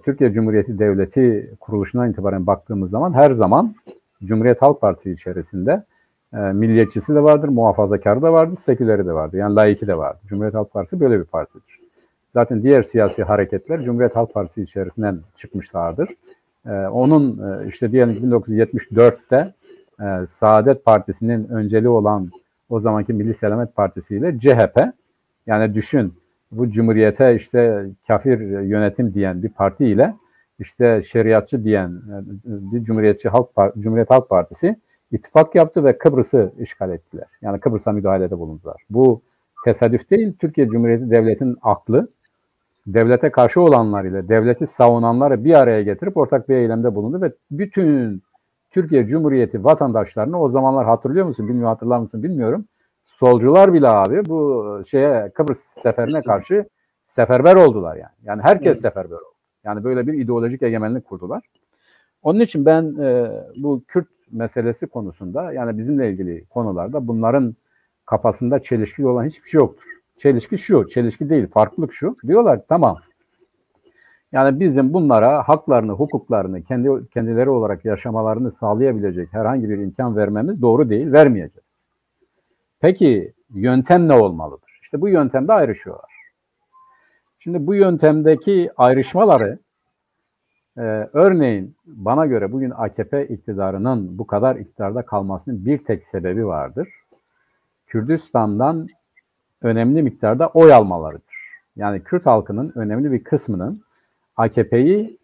Türkiye Cumhuriyeti Devleti kuruluşundan itibaren baktığımız zaman her zaman Cumhuriyet Halk Partisi içerisinde milliyetçisi de vardır, muhafazakarı da vardır, seküleri de vardır. Yani laiki de vardır. Cumhuriyet Halk Partisi böyle bir partidir. Zaten diğer siyasi hareketler Cumhuriyet Halk Partisi içerisinden çıkmışlardır. Onun işte diyelim 1974'te Saadet Partisi'nin önceliği olan o zamanki Milli Selamet Partisi ile CHP, yani düşün, bu Cumhuriyete işte kafir yönetim diyen bir parti ile işte şeriatçı diyen bir Cumhuriyet Halk Partisi ittifak yaptı ve Kıbrıs'ı işgal ettiler. Yani Kıbrıs'a müdahalede bulundular. Bu tesadüf değil. Türkiye Cumhuriyeti Devleti'nin aklı, devlete karşı olanlar ile devleti savunanları bir araya getirip ortak bir eylemde bulundu ve bütün Türkiye Cumhuriyeti vatandaşlarını, o zamanlar hatırlıyor musun bilmiyorum, hatırlar mısın bilmiyorum, solcular bile abi bu Kıbrıs seferine karşı seferber oldular yani. Yani herkes seferber oldu. Yani böyle bir ideolojik egemenlik kurdular. Onun için ben bu Kürt meselesi konusunda, yani bizimle ilgili konularda bunların kafasında çelişki olan hiçbir şey yoktur. Çelişki şu, çelişki değil, farklılık şu. Diyorlar tamam. Yani bizim bunlara haklarını, hukuklarını, kendileri olarak yaşamalarını sağlayabilecek herhangi bir imkan vermemiz doğru değil, vermeyeceğiz. Peki yöntem ne olmalıdır? İşte bu yöntemde ayrışıyorlar. Şimdi bu yöntemdeki ayrışmaları, örneğin bana göre bugün AKP iktidarının bu kadar iktidarda kalmasının bir tek sebebi vardır. Kürdistan'dan önemli miktarda oy almalarıdır. Yani Kürt halkının önemli bir kısmının AKP'yi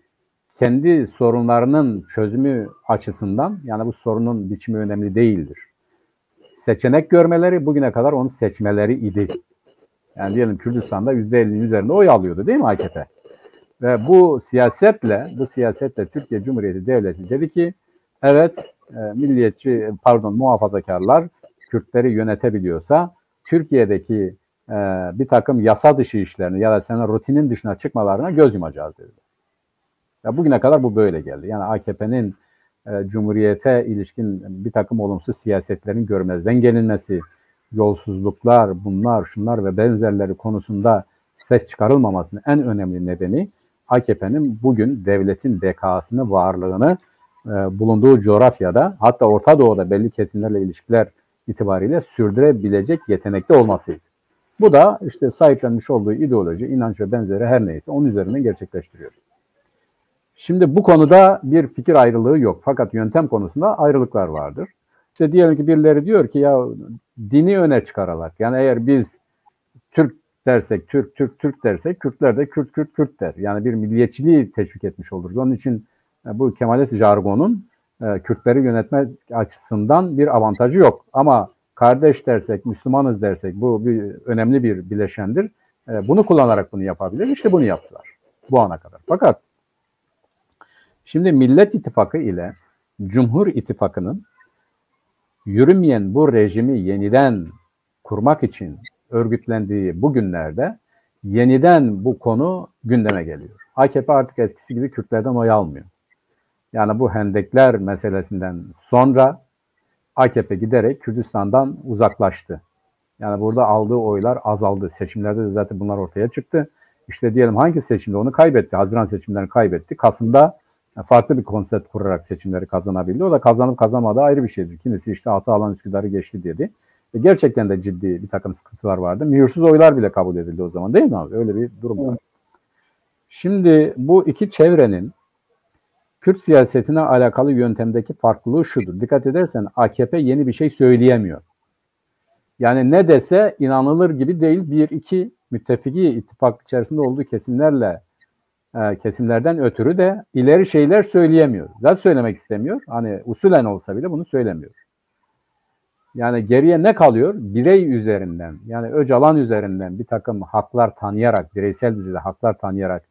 kendi sorunlarının çözümü açısından, yani bu sorunun biçimi önemli değildir. Seçenek görmeleri bugüne kadar onu seçmeleri idi. Yani diyelim Kürdistan'da %50'nin üzerinde oy alıyordu değil mi AKP? Ve bu siyasetle Türkiye Cumhuriyeti Devleti dedi ki evet, muhafazakarlar Kürtleri yönetebiliyorsa Türkiye'deki bir takım yasa dışı işlerini ya da senin rutinin dışına çıkmalarına göz yumacağız dedi. Ya bugüne kadar bu böyle geldi. Yani AKP'nin Cumhuriyete ilişkin bir takım olumsuz siyasetlerin görmezden gelinmesi, yolsuzluklar, bunlar, şunlar ve benzerleri konusunda ses çıkarılmamasının en önemli nedeni AKP'nin bugün devletin bekasını, varlığını bulunduğu coğrafyada, hatta Orta Doğu'da belli kesimlerle ilişkiler itibariyle sürdürebilecek yetenekte olmasıydı. Bu da işte sahiplenmiş olduğu ideoloji, inanç ve benzeri her neyse onun üzerinden gerçekleştiriyor. Şimdi bu konuda bir fikir ayrılığı yok. Fakat yöntem konusunda ayrılıklar vardır. İşte diyelim ki birileri diyor ki ya dini öne çıkararak, yani eğer biz Türk dersek, Türk dersek, Kürtler de Kürt der. Yani bir milliyetçiliği teşvik etmiş oluruz. Onun için bu Kemalist jargonun Kürtleri yönetme açısından bir avantajı yok. Ama kardeş dersek, Müslümanız dersek bu önemli bir bileşendir. Bunu kullanarak bunu yapabilir. İşte bunu yaptılar bu ana kadar. Fakat şimdi Millet İttifakı ile Cumhur İttifakı'nın yürümeyen bu rejimi yeniden kurmak için örgütlendiği bu günlerde yeniden bu konu gündeme geliyor. AKP artık eskisi gibi Kürtlerden oy almıyor. Yani bu hendekler meselesinden sonra AKP giderek Kürdistan'dan uzaklaştı. Yani burada aldığı oylar azaldı. Seçimlerde de zaten bunlar ortaya çıktı. İşte diyelim hangi seçimde onu kaybetti? Haziran seçimlerini kaybetti. Kasım'da farklı bir konsept kurarak seçimleri kazanabildi. O da kazanıp kazanmadığı ayrı bir şeydir. Kimisi işte altı alan Üsküdar'ı geçti dedi. Gerçekten de ciddi bir takım sıkıntılar vardı. Mühürsüz oylar bile kabul edildi o zaman değil mi abi? Öyle bir durum var. Şimdi bu iki çevrenin Kürt siyasetine alakalı yöntemdeki farklılığı şudur. Dikkat edersen AKP yeni bir şey söyleyemiyor. Yani ne dese inanılır gibi değil. Bir, iki müttefiki ittifak içerisinde olduğu kesimlerden ötürü de ileri şeyler söyleyemiyor. Zaten söylemek istemiyor. Hani usulen olsa bile bunu söylemiyor. Yani geriye ne kalıyor? Birey üzerinden, yani Öcalan üzerinden bir takım haklar tanıyarak, bireysel düzeyde haklar tanıyarak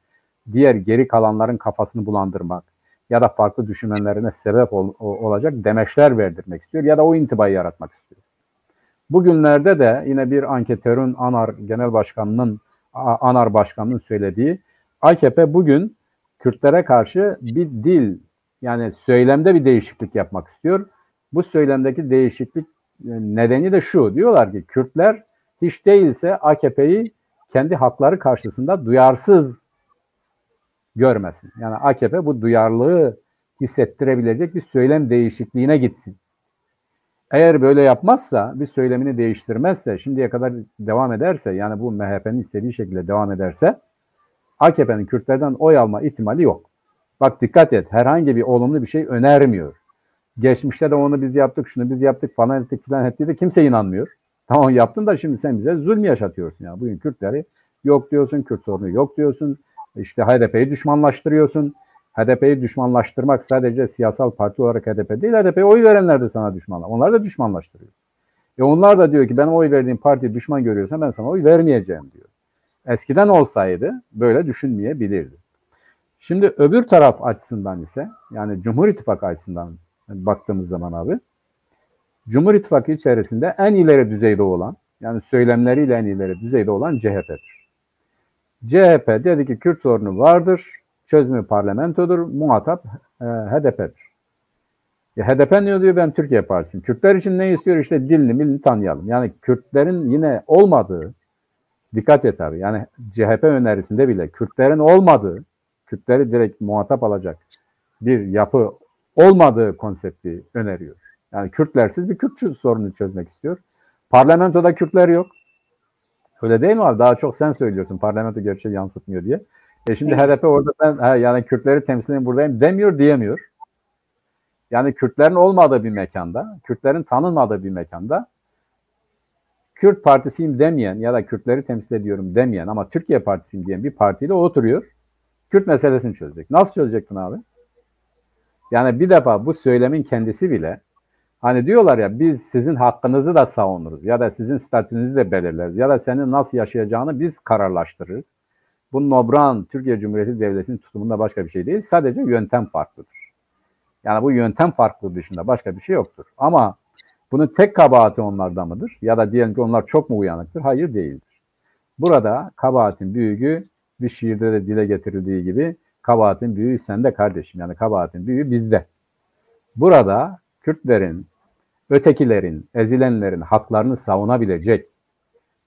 diğer geri kalanların kafasını bulandırmak ya da farklı düşünmelerine sebep olacak demeçler verdirmek istiyor ya da o intibayı yaratmak istiyor. Bugünlerde de yine bir anketörün ANAR Başkanı'nın söylediği AKP bugün Kürtlere karşı bir dil, yani söylemde bir değişiklik yapmak istiyor. Bu söylemdeki değişiklik nedeni de şu. Diyorlar ki Kürtler hiç değilse AKP'yi kendi hakları karşısında duyarsız görmesin. Yani AKP bu duyarlılığı hissettirebilecek bir söylem değişikliğine gitsin. Eğer böyle yapmazsa, bir söylemini değiştirmezse, şimdiye kadar devam ederse, yani bu MHP'nin istediği şekilde devam ederse AKP'nin Kürtlerden oy alma ihtimali yok. Bak dikkat et, herhangi bir olumlu bir şey önermiyor. Geçmişte de onu biz yaptık, şunu biz yaptık falan ettik filan ettiği de kimse inanmıyor. Tamam yaptın da şimdi sen bize zulmü yaşatıyorsun ya. Bugün Kürtleri yok diyorsun, Kürt sorunu yok diyorsun. İşte HDP'yi düşmanlaştırıyorsun. HDP'yi düşmanlaştırmak sadece siyasal parti olarak HDP değil, HDP'ye oy verenler de sana düşmanlar. Onlar da düşmanlaştırıyor. Onlar da diyor ki ben oy verdiğim partiyi düşman görüyorsan ben sana oy vermeyeceğim diyor. Eskiden olsaydı böyle düşünmeyebilirdi. Şimdi öbür taraf açısından ise, yani Cumhur İttifakı açısından baktığımız zaman abi, Cumhur İttifakı içerisinde en ileri düzeyde olan, yani söylemleriyle en ileri düzeyde olan CHP'dir. CHP dedi ki Kürt sorunu vardır, çözümü parlamentodur, muhatap HDP'dir. HDP ne diyor? Ben Türkiye Partisi'yim. Kürtler için ne istiyor? İşte dilini milini tanıyalım. Yani Kürtlerin yine olmadığı, dikkat et abi, yani CHP önerisinde bile Kürtlerin olmadığı, Kürtleri direkt muhatap alacak bir yapı olmadığı konsepti öneriyor. Yani Kürtlersiz bir Kürt sorunu çözmek istiyor. Parlamentoda Kürtler yok. Öyle değil mi abi? Daha çok sen söylüyorsun parlamento gerçeği yansıtmıyor diye. Şimdi HDP orada ben yani Kürtleri temsilen buradayım demiyor, diyemiyor. Yani Kürtlerin olmadığı bir mekanda, Kürtlerin tanınmadığı bir mekanda Kürt partisiyim demeyen ya da Kürtleri temsil ediyorum demeyen ama Türkiye Partisiyim diyen bir partiyle oturuyor. Kürt meselesini çözecek. Nasıl çözecek bunu abi? Yani bir defa bu söylemin kendisi bile, hani diyorlar ya, biz sizin hakkınızı da savunuruz ya da sizin statünüzü de belirleriz ya da senin nasıl yaşayacağını biz kararlaştırırız. Bu Nobran Türkiye Cumhuriyeti Devleti'nin tutumunda başka bir şey değil. Sadece yöntem farklıdır. Yani bu yöntem farklı dışında başka bir şey yoktur. Ama bunun tek kabahati onlarda mıdır? Ya da diyelim ki onlar çok mu uyanıktır? Hayır, değildir. Burada kabahatin büyüğü, bir şiirde de dile getirildiği gibi, kabahatin büyüğü sende kardeşim. Yani kabahatin büyüğü bizde. Burada Kürtlerin, ötekilerin, ezilenlerin haklarını savunabilecek,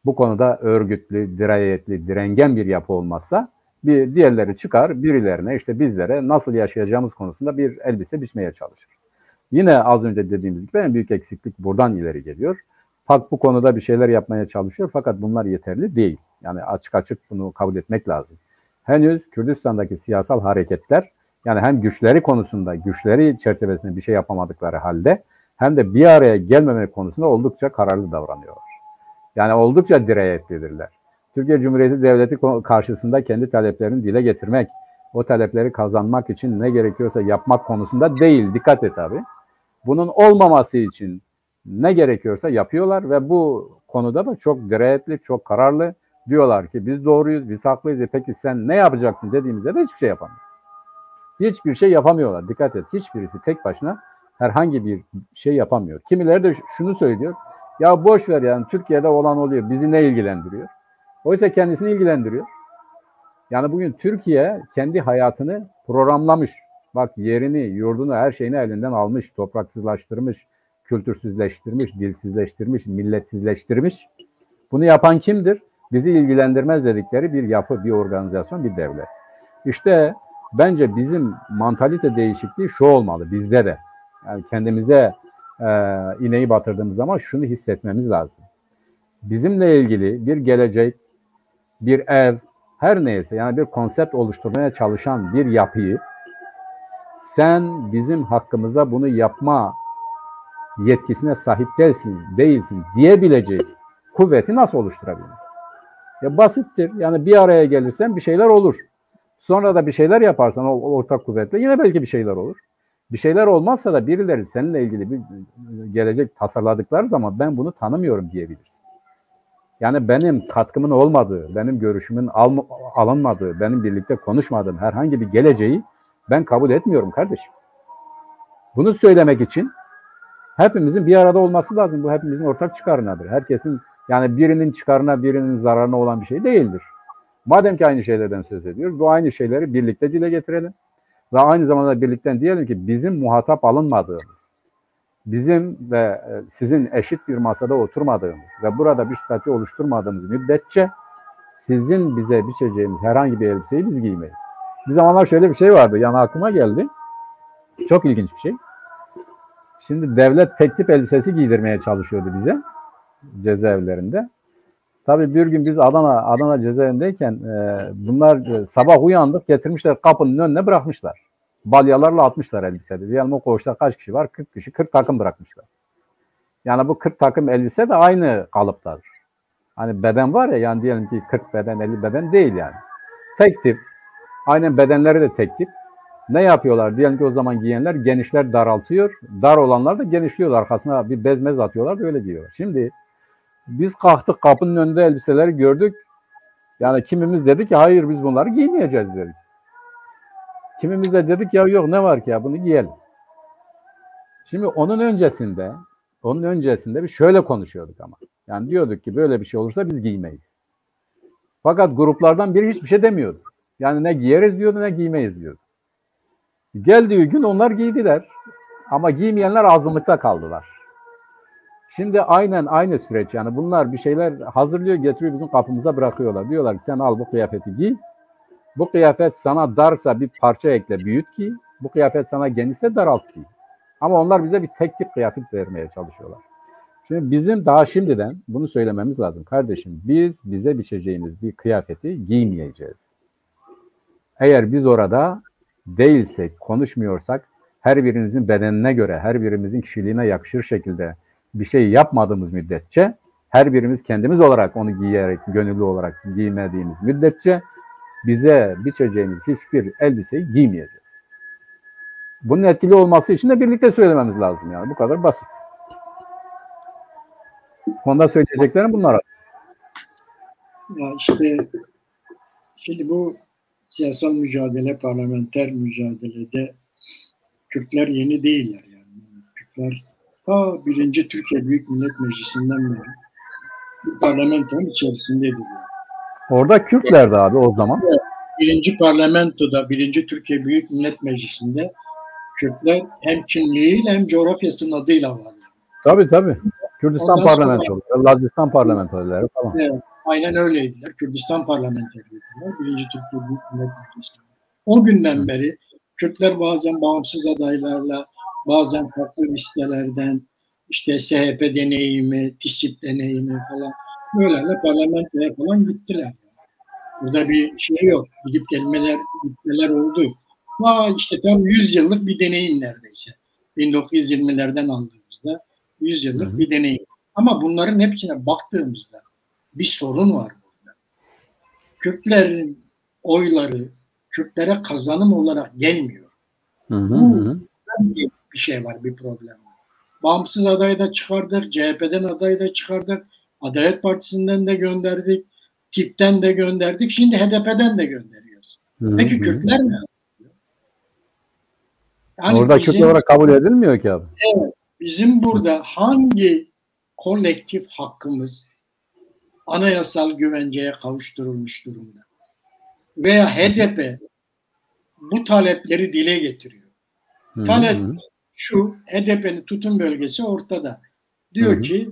bu konuda örgütlü, dirayetli, direngen bir yapı olmazsa bir diğerleri çıkar, birilerine, işte bizlere nasıl yaşayacağımız konusunda bir elbise biçmeye çalışır. Yine az önce dediğimiz gibi en büyük eksiklik buradan ileri geliyor. PAK bu konuda bir şeyler yapmaya çalışıyor fakat bunlar yeterli değil. Yani açık açık bunu kabul etmek lazım. Henüz Kürdistan'daki siyasal hareketler, yani hem güçleri konusunda, güçleri çerçevesinde bir şey yapamadıkları halde hem de bir araya gelmemek konusunda oldukça kararlı davranıyorlar. Yani oldukça dirayetlidirler. Türkiye Cumhuriyeti Devleti karşısında kendi taleplerini dile getirmek, o talepleri kazanmak için ne gerekiyorsa yapmak konusunda değil, dikkat et abi. Bunun olmaması için ne gerekiyorsa yapıyorlar ve bu konuda da çok dirayetli, çok kararlı. Diyorlar ki biz doğruyuz, biz haklıyız. Peki sen ne yapacaksın dediğimizde de hiçbir şey yapamıyor. Hiçbir şey yapamıyorlar. Dikkat et, hiçbirisi tek başına herhangi bir şey yapamıyor. Kimileri de şunu söylüyor. Ya boş ver, yani Türkiye'de olan oluyor, bizi ne ilgilendiriyor? Oysa kendisini ilgilendiriyor. Yani bugün Türkiye kendi hayatını programlamış. Bak, yerini, yurdunu, her şeyini elinden almış, topraksızlaştırmış, kültürsüzleştirmiş, dilsizleştirmiş, milletsizleştirmiş. Bunu yapan kimdir? Bizi ilgilendirmez dedikleri bir yapı, bir organizasyon, bir devlet. İşte bence bizim mantalite değişikliği şu olmalı bizde de. Yani kendimize iğneyi batırdığımız zaman şunu hissetmemiz lazım. Bizimle ilgili bir gelecek, bir ev, her neyse, yani bir konsept oluşturmaya çalışan bir yapıyı sen bizim hakkımızda bunu yapma yetkisine sahip değilsin diyebilecek kuvveti nasıl oluşturabilir? Ya basittir. Yani bir araya gelirsen bir şeyler olur. Sonra da bir şeyler yaparsan o ortak kuvvetle yine belki bir şeyler olur. Bir şeyler olmazsa da birileri seninle ilgili bir gelecek tasarladıkları zaman ben bunu tanımıyorum diyebilirsin. Yani benim katkımın olmadığı, benim görüşümün alınmadığı, benim birlikte konuşmadığım herhangi bir geleceği ben kabul etmiyorum kardeşim. Bunu söylemek için hepimizin bir arada olması lazım. Bu hepimizin ortak çıkarınadır. Herkesin, yani birinin çıkarına, birinin zararına olan bir şey değildir. Madem ki aynı şeylerden söz ediyoruz, bu aynı şeyleri birlikte dile getirelim. Ve aynı zamanda birlikte diyelim ki bizim muhatap alınmadığımız, bizim ve sizin eşit bir masada oturmadığımız ve burada bir statü oluşturmadığımız müddetçe sizin bize biçeceğiniz herhangi bir elbiseyi biz giymeyiz. Bir zamanlar şöyle bir şey vardı, yani aklıma geldi. Çok ilginç bir şey. Şimdi devlet tek tip elbisesi giydirmeye çalışıyordu bize cezaevlerinde. Tabii bir gün biz Adana cezaevindeyken bunlar sabah uyandık, getirmişler kapının önüne bırakmışlar. Balyalarla atmışlar elbiseleri. Diyelim o koğuşta kaç kişi var? 40 kişi, 40 takım bırakmışlar. Yani bu 40 takım elbise de aynı kalıptadır. Hani beden var ya, yani diyelim ki 40 beden, 50 beden değil yani. Tek tip. Aynen bedenleri de tek tip. Ne yapıyorlar? Diyelim ki o zaman giyenler genişler daraltıyor. Dar olanlar da genişliyor. Arkasına bir bez atıyorlar da öyle diyorlar. Şimdi biz kalktık, kapının önünde elbiseleri gördük. Yani kimimiz dedi ki hayır, biz bunları giymeyeceğiz dedik. Kimimiz de dedik ya yok, ne var ki ya, bunu giyelim. Şimdi onun öncesinde bir şöyle konuşuyorduk ama. Yani diyorduk ki böyle bir şey olursa biz giymeyiz. Fakat gruplardan biri hiçbir şey demiyordu. Yani ne giyeriz diyordu, ne giymeyiz diyordu. Geldiği gün onlar giydiler. Ama giymeyenler azınlıkta kaldılar. Şimdi aynen aynı süreç, yani bunlar bir şeyler hazırlıyor, getiriyor, bizim kapımıza bırakıyorlar. Diyorlar ki sen al bu kıyafeti giy. Bu kıyafet sana darsa bir parça ekle, büyüt giy. Bu kıyafet sana genişse daralt giy. Ama onlar bize bir tek tip kıyafet vermeye çalışıyorlar. Şimdi bizim daha şimdiden bunu söylememiz lazım. Kardeşim, biz bize biçeceğimiz bir kıyafeti giymeyeceğiz. Eğer biz orada değilsek, konuşmuyorsak, her birimizin bedenine göre, her birimizin kişiliğine yakışır şekilde bir şey yapmadığımız müddetçe, her birimiz kendimiz olarak onu giyerek, gönüllü olarak giymediğimiz müddetçe bize biçeceğimiz hiçbir elbiseyi giymeyeceğiz. Bunun etkili olması için de birlikte söylememiz lazım yani. Bu kadar basit. Konuda söyleyeceklerim bunlar. Ya işte şimdi bu siyasal mücadele, parlamenter mücadelede Kürtler yeni değiller yani. Kürtler ta 1. Türkiye Büyük Millet Meclisi'nden beri bu parlamentonun içerisindeydiler. Orada Kürtlerdi abi o zaman. 1. parlamentoda, 1. Türkiye Büyük Millet Meclisi'nde Kürtler hem kimliğiyle hem coğrafyasının adıyla varlar. Tabii. Kürdistan parlamentoları, Lazistan parlamentoları falan. Evet, aynen öyleydiler. Kürdistan parlamenteriydiler. 1. Türkiye Büyük Millet Meclisi'nde. O günden beri Kürtler bazen bağımsız adaylarla, bazen farklı listelerden, işte SHP deneyimi, TİSİP deneyimi falan böyleyle parlamentoya falan gittiler. Burada bir şey yok. Gidip gitmeler oldu. İşte tam 100 yıllık bir deneyim neredeyse. 1920'lerden aldığımızda 100 yıllık bir deneyim. Ama bunların hepsine baktığımızda bir sorun var burada. Kürtlerin oyları Kürtlere kazanım olarak gelmiyor. Bu bir şey var, bir problem var. Bağımsız adayı da çıkardık, CHP'den adayı da çıkardık, Adalet Partisi'nden de gönderdik, TİP'ten de gönderdik, şimdi HDP'den de gönderiyoruz. Peki Kürtler ne yapıyor? Yani orada Kürt olarak kabul edilmiyor ki abi. Evet, bizim burada hangi kolektif hakkımız anayasal güvenceye kavuşturulmuş durumda? Veya HDP bu talepleri dile getiriyor. Talep şu, HDP'nin tutum bölgesi ortada. Diyor ki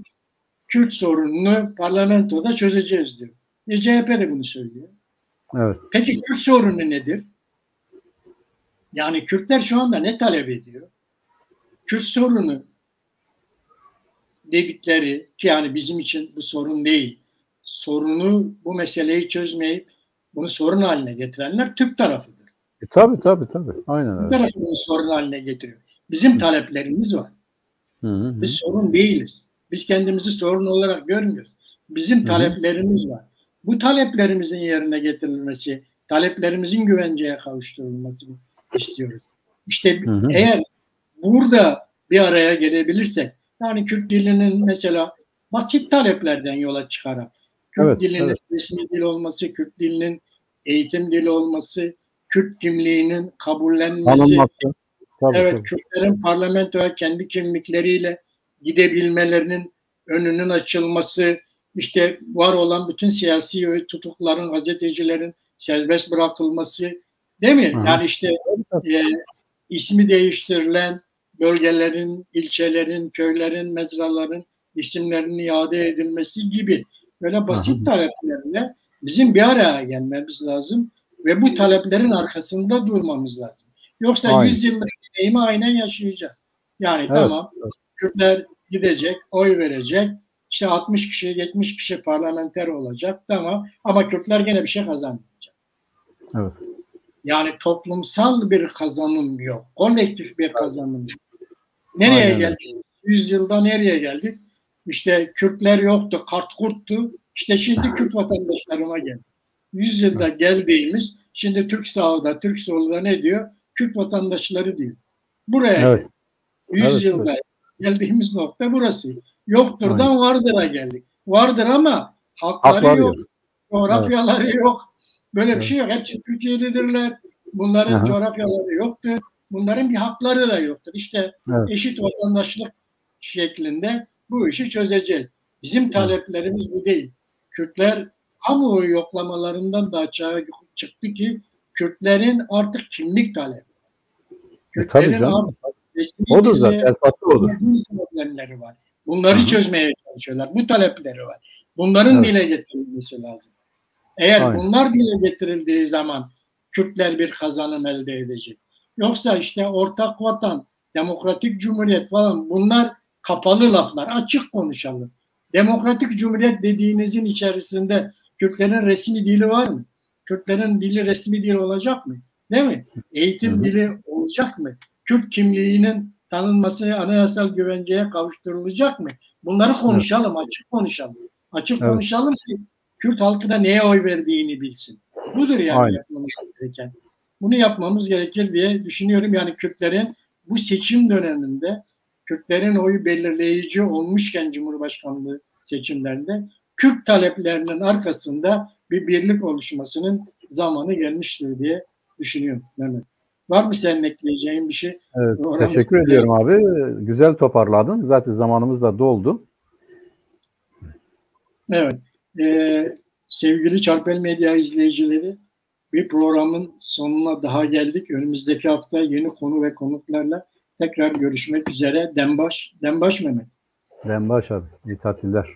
Kürt sorununu parlamentoda çözeceğiz diyor. CHP de bunu söylüyor. Evet. Peki Kürt sorunu nedir? Yani Kürtler şu anda ne talep ediyor? Kürt sorunu dedikleri ki yani bizim için bu sorun değil. Sorunu, bu meseleyi çözmeyip bunu sorun haline getirenler Türk tarafıdır. Tabii. Aynen öyle. Türk tarafı bunu sorun haline getiriyor. Bizim taleplerimiz var. Biz sorun değiliz. Biz kendimizi sorun olarak görmüyoruz. Bizim taleplerimiz var. Bu taleplerimizin yerine getirilmesi, taleplerimizin güvenceye kavuşturulmasını istiyoruz. İşte eğer burada bir araya gelebilirsek, yani Kürt dilinin mesela basit taleplerden yola çıkarak, Kürt dilinin resmi dil olması, Kürt dilinin eğitim dili olması, Kürt kimliğinin kabullenmesi, tabii. Kürtlerin parlamentoya kendi kimlikleriyle gidebilmelerinin önünün açılması, işte var olan bütün siyasi tutukların, gazetecilerin serbest bırakılması, değil mi? Yani işte ismi değiştirilen bölgelerin, ilçelerin, köylerin, mezraların isimlerinin iade edilmesi gibi böyle basit taleplerle bizim bir araya gelmemiz lazım ve bu taleplerin arkasında durmamız lazım. Yoksa 100 yıllık deneyimi aynen yaşayacağız. Yani tamam, Kürtler gidecek, oy verecek, işte 60 kişi, 70 kişi parlamenter olacak, tamam, ama Kürtler gene bir şey kazanmayacak. Evet. Yani toplumsal bir kazanım yok, kolektif bir kazanım yok. Nereye geldik? 100 yılda nereye geldik? İşte Kürtler yoktu, kart kurttu. İşte şimdi Kürt vatandaşlarıma geldi. 100 yılda geldiğimiz, şimdi Türk sağda, Türk solda ne diyor? Kürt vatandaşları diyor. Buraya geldik. 100 yılda geldiğimiz nokta burası. Yokturdan vardır'a geldik. Vardır ama hakları yok. Coğrafyaları yok. Böyle bir şey yok. Hepsi Türkiye'lidirler. Bunların coğrafyaları yoktur. Bunların bir hakları da yoktur. İşte eşit vatandaşlık şeklinde bu işi çözeceğiz. Bizim taleplerimiz bu değil. Kürtler kamuoyu yoklamalarından da açığa çıktı ki Kürtlerin artık kimlik talebi. Kürtlerin artık odur zaten, esası odur. Problemleri var. Bunları çözmeye çalışıyorlar. Bu talepleri var. Bunların dile getirilmesi lazım. Eğer bunlar dile getirildiği zaman Kürtler bir kazanım elde edecek. Yoksa işte ortak vatan, demokratik cumhuriyet falan bunlar kapalı laflar. Açık konuşalım. Demokratik cumhuriyet dediğinizin içerisinde Kürtlerin resmi dili var mı? Kürtlerin dili resmi dil olacak mı? Değil mi? Eğitim dili olacak mı? Kürt kimliğinin tanınması anayasal güvenceye kavuşturulacak mı? Bunları konuşalım, açık konuşalım. Açık konuşalım ki Kürt halkı da neye oy verdiğini bilsin. Budur yani yapmamız gereken. Bunu yapmamız gerekir diye düşünüyorum. Yani Kürtlerin bu seçim döneminde Kürtlerin oyu belirleyici olmuşken Cumhurbaşkanlığı seçimlerinde Kürt taleplerinin arkasında bir birlik oluşmasının zamanı gelmiştir diye düşünüyorum Mehmet. Var mı senin ekleyeceğin bir şey? Evet, teşekkür ediyorum abi. Güzel toparladın. Zaten zamanımız da doldu. Evet. Sevgili Çarpel Medya izleyicileri, bir programın sonuna daha geldik. Önümüzdeki hafta yeni konu ve konuklarla tekrar görüşmek üzere. Dembaş Mehmet. Dembaş abi. İyi tatiller.